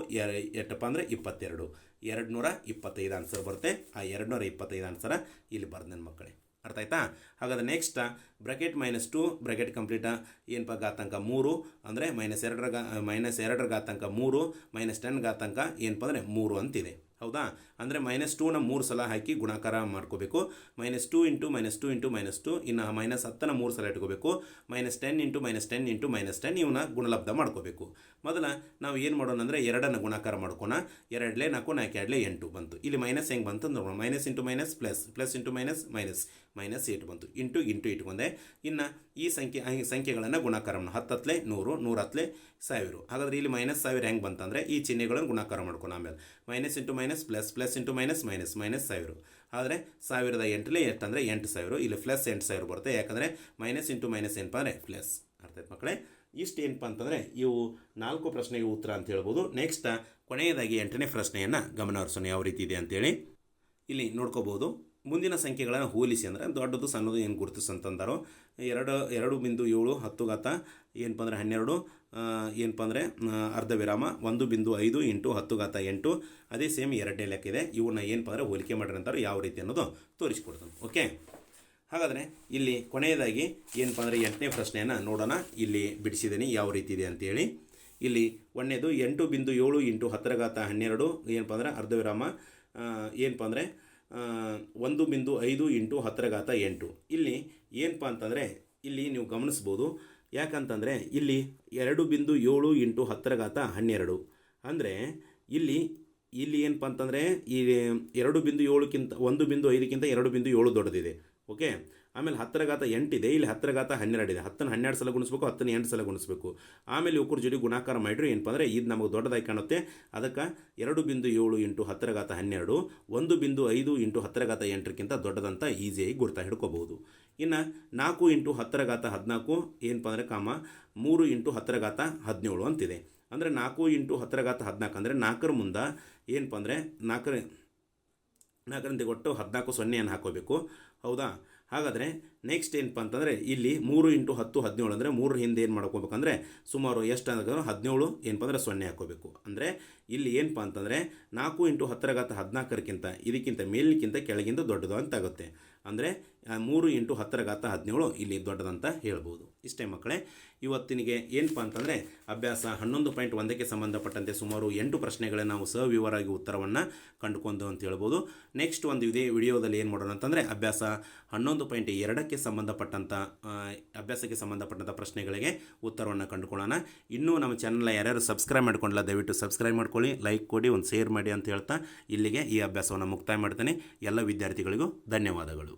ಎಷ್ಟಪ್ಪ ಅಂದರೆ 22, 225 ಆನ್ಸರ್ ಬರುತ್ತೆ. ಆ 225 ಆನ್ಸರ ಇಲ್ಲಿ ಬರ್ದೆ ನನ್ನ ಮಕ್ಕಳೇ. ಅರ್ಥ ಆಯ್ತಾ. ಹಾಗಾದ್ರೆ ನೆಕ್ಸ್ಟ್ ಬ್ರಕೆಟ್ -2 ಬ್ರಕೆಟ್ ಕಂಪ್ಲೀಟ್ ಏನಪ್ಪ ಘಾತಾಂಕ 3 ಅಂದರೆ -2ರ ಘಾತಾಂಕ 3 -10 ಘಾತಾಂಕ ಏನಪ್ಪ ಅಂದರೆ 3 ಅಂತಿದೆ. ಹೌದಾ. ಅಂದರೆ -2ನ 3 ಸಲ ಹಾಕಿ ಗುಣಾಕಾರ ಮಾಡ್ಕೋಬೇಕು. -2 ಇಂಟು -2 ಇಂಟು -2 ಇನ್ನು -10ನ 3 ಸಲ ಇಟ್ಕೋಬೇಕು. -10 ಇಂಟು -10 ಇಂಟು -10 ಇವನ್ನ ಗುಣಲಬ್ಧ ಮಾಡ್ಕೋಬೇಕು. ಮೊದಲ ನಾವು ಏನು ಮಾಡೋಣ ಅಂದರೆ 2ನ್ನು ಗುಣಾಕಾರ ಮಾಡ್ಕೋಣ. 2 4 4 2 8 ಬಂತು. ಇಲ್ಲಿ ಮೈನಸ್ ಹೆಂಗೆ ಬಂತು ನೋಡೋಣ. Minus into minus plus, plus into minus minus, -8 ಬಂತು. ಇಂಟು ಇಟ್ಕೊಂಡೆ. ಇನ್ನು ಈ ಸಂಖ್ಯೆಗಳನ್ನು ಗುಣಾಕಾರ ಮಾಡೋಣ. 10 100, 100 1000. ಹಾಗಾದರೆ ಇಲ್ಲಿ -1000 ಹೆಂಗೆ ಬಂತಂದರೆ ಈ ಚಿಹ್ನೆಗಳನ್ನು ಗುಣಾಕಾರ ಮಾಡ್ಕೊಂಡು ಆಮೇಲೆ minus into minus plus, plus into minus minus, -1000. ಆದರೆ 1008 ಎಷ್ಟಂದರೆ 8000. ಇಲ್ಲಿ ಪ್ಲಸ್ 8000 ಬರುತ್ತೆ. ಯಾಕಂದರೆ ಮೈನಸ್ ಇಂಟು ಮೈನಸ್ ಏನಪ್ಪ ಅಂದರೆ ಪ್ಲಸ್. ಅರ್ಥ ಆಯ್ತು ಮಕ್ಕಳೇ. ಇಷ್ಟು ಏನಪ್ಪ ಅಂತಂದರೆ ಇವು 4 ಪ್ರಶ್ನೆಗೆ ಉತ್ತರ ಅಂತ ಹೇಳ್ಬೋದು. ನೆಕ್ಸ್ಟ್ ಕೊನೆಯದಾಗಿ 8ನೇ ಪ್ರಶ್ನೆಯನ್ನು ಗಮನ ಹರಿಸೋಣ ಯಾವ ರೀತಿ ಇದೆ ಅಂತೇಳಿ. ಇಲ್ಲಿ ನೋಡ್ಕೋಬೋದು. ಮುಂದಿನ ಸಂಖ್ಯೆಗಳನ್ನು ಹೋಲಿಸಿ ಅಂದರೆ ದೊಡ್ಡದು ಸಣ್ಣದು ಏನು ಗುರುತಿಸಿ ಅಂತಂದಾರೋ 2.7 10 ಘಾತ ಏನಪ್ಪ ಅಂದರೆ 12 ಏನಪ್ಪ ಅಂದರೆ ಅರ್ಧ ವಿರಾಮ 1.5 ಇಂಟು 10 ಘಾತ 8 ಅದೇ ಸೇಮ್ ಎರಡನೇ ಲೆಕ್ಕ ಇದೆ. ಇವನ್ನ ಏನಪ್ಪ ಅಂದರೆ ಹೋಲಿಕೆ ಮಾಡಿರಿ ಅಂತಾರೆ ಯಾವ ರೀತಿ ಅನ್ನೋದು ತೋರಿಸ್ಕೊಡ್ತಾನೆ. ಓಕೆ, ಹಾಗಾದರೆ ಇಲ್ಲಿ ಕೊನೆಯದಾಗಿ ಏನಪ್ಪ ಅಂದರೆ 8ನೇ ಪ್ರಶ್ನೆಯನ್ನು ನೋಡೋಣ. ಇಲ್ಲಿ ಬಿಡಿಸಿದ್ದೀನಿ ಯಾವ ರೀತಿ ಇದೆ ಅಂತೇಳಿ. ಇಲ್ಲಿ ಒಂದನೇದು 8.7 ಇಂಟು 10 ಘಾತ 12 ಏನಪ್ಪ ಅಂದರೆ ಅರ್ಧ ವಿರಾಮ ಏನಪ್ಪ ಅಂದರೆ 1.5 ಇಂಟು 10 ಘಾತ 8. ಇಲ್ಲಿ ಏನಪ್ಪ ಅಂತಂದರೆ ಇಲ್ಲಿ ನೀವು ಗಮನಿಸ್ಬೋದು. ಯಾಕಂತಂದರೆ ಇಲ್ಲಿ 2.7 ಇಂಟು 10 ಘಾತ 12 ಅಂದರೆ ಇಲ್ಲಿ ಏನಪ್ಪ ಅಂತಂದರೆ ಈ 2.7ಕ್ಕಿಂತ 1.5ಕ್ಕಿಂತ 2.7 ದೊಡ್ಡದಿದೆ. ಓಕೆ, ಆಮೇಲೆ 10 ಘಾತ 8 ಇದೆ, ಇಲ್ಲಿ 10 ಘಾತ 12 ಇದೆ. 10ನ 12 ಸಲ ಗುಣಿಸ್ಬೇಕು, 10ನ 8 ಸಲ ಗುಣಿಸ್ಬೇಕು. ಆಮೇಲೆ ಇವ್ರ ಜೋಡಿ ಗುಣಾಕಾರ ಮಾಡಿರಿ ಏನಪ್ಪ ಅಂದರೆ ಇದು ನಮಗೆ ದೊಡ್ಡದಾಗಿ ಕಾಣುತ್ತೆ. ಅದಕ್ಕೆ 2.7 ಇಂಟು 10 ಘಾತ 12 1.5 ಇಂಟು 10 ಘಾತ 8ಕ್ಕಿಂತ ದೊಡ್ಡದಂತ ಈಸಿಯಾಗಿ ಗುರ್ತಾ ಹಿಡ್ಕೋಬಹುದು. ಇನ್ನು 4 ಇಂಟು 10 ಘಾತ 14 ಏನಪ್ಪ ಅಂದರೆ 3 ಇಂಟು 10 ಘಾತ 17 ಅಂತಿದೆ. ಅಂದರೆ 4 ಇಂಟು 10 ಘಾತ 14 ಅಂದರೆ 4ರ ಮುಂದೆ ಏನಪ್ಪ ಅಂದರೆ 4ರಿಂದ ಕೊಟ್ಟು 14 ಸೊನ್ನೆಯನ್ನು ಹಾಕೋಬೇಕು. ಹೌದಾ? ಹಾಗಾದರೆ ನೆಕ್ಸ್ಟ್ ಏನಪ್ಪ ಅಂತಂದರೆ ಇಲ್ಲಿ 3 ಇಂಟು 10 17 ಅಂದರೆ 3ರ ಹಿಂದೆ ಏನು ಮಾಡ್ಕೋಬೇಕಂದ್ರೆ ಸುಮಾರು ಎಷ್ಟು ಅಂದ್ರೆ 17 ಏನಪ್ಪ ಅಂದರೆ 0 ಹಾಕೋಬೇಕು. ಅಂದರೆ ಇಲ್ಲಿ ಏನಪ್ಪ ಅಂತಂದರೆ 4 ಇಂಟು 10 ಘಾತ 14ಕ್ಕಿಂತ ಇದಕ್ಕಿಂತ ಮೇಲಿನಕ್ಕಿಂತ ಕೆಳಗಿಂದ ದೊಡ್ಡದು ಅಂತಾಗುತ್ತೆ. ಅಂದರೆ 3 ಇಂಟು 10 ಘಾತ 17 ಇಲ್ಲಿ ದೊಡ್ಡದಂತ ಹೇಳ್ಬೋದು. ಇಷ್ಟೇ ಮಕ್ಕಳೇ, ಇವತ್ತಿನಿಗೆ ಏನಪ್ಪ ಅಂತಂದರೆ ಅಭ್ಯಾಸ 11.1ಕ್ಕೆ ಸಂಬಂಧಪಟ್ಟಂತೆ ಸುಮಾರು 8 ಪ್ರಶ್ನೆಗಳನ್ನ ನಾವು ಸವಿವರವಾಗಿ ಉತ್ತರವನ್ನು ಕಂಡುಕೊಂಡು ಅಂತ ಹೇಳ್ಬೋದು. ನೆಕ್ಸ್ಟ್ ಒಂದು ಇದೇ ವಿಡಿಯೋದಲ್ಲಿ ಏನು ಮಾಡೋಣ ಅಂತಂದರೆ ಅಭ್ಯಾಸ 11.2ಕ್ಕೆ ಸಂಬಂಧಪಟ್ಟಂಥ ಪ್ರಶ್ನೆಗಳಿಗೆ ಉತ್ತರವನ್ನು ಕಂಡುಕೊಳ್ಳೋಣ. ಇನ್ನೂ ನಮ್ಮ ಚಾನಲ್ನ ಯಾರ್ಯಾರು ಸಬ್ಸ್ಕ್ರೈಬ್ ಮಾಡ್ಕೊಂಡಿಲ್ಲ ದಯವಿಟ್ಟು ಸಬ್ಸ್ಕ್ರೈಬ್ ಮಾಡ್ಕೊಳ್ಳಿ, ಲೈಕ್ ಕೊಡಿ, ಒಂದು ಶೇರ್ ಮಾಡಿ ಅಂತ ಹೇಳ್ತಾ ಇಲ್ಲಿಗೆ ಈ ಅಭ್ಯಾಸವನ್ನು ಮುಕ್ತಾಯ ಮಾಡ್ತೇನೆ. ಎಲ್ಲ ವಿದ್ಯಾರ್ಥಿಗಳಿಗೂ ಧನ್ಯವಾದಗಳು.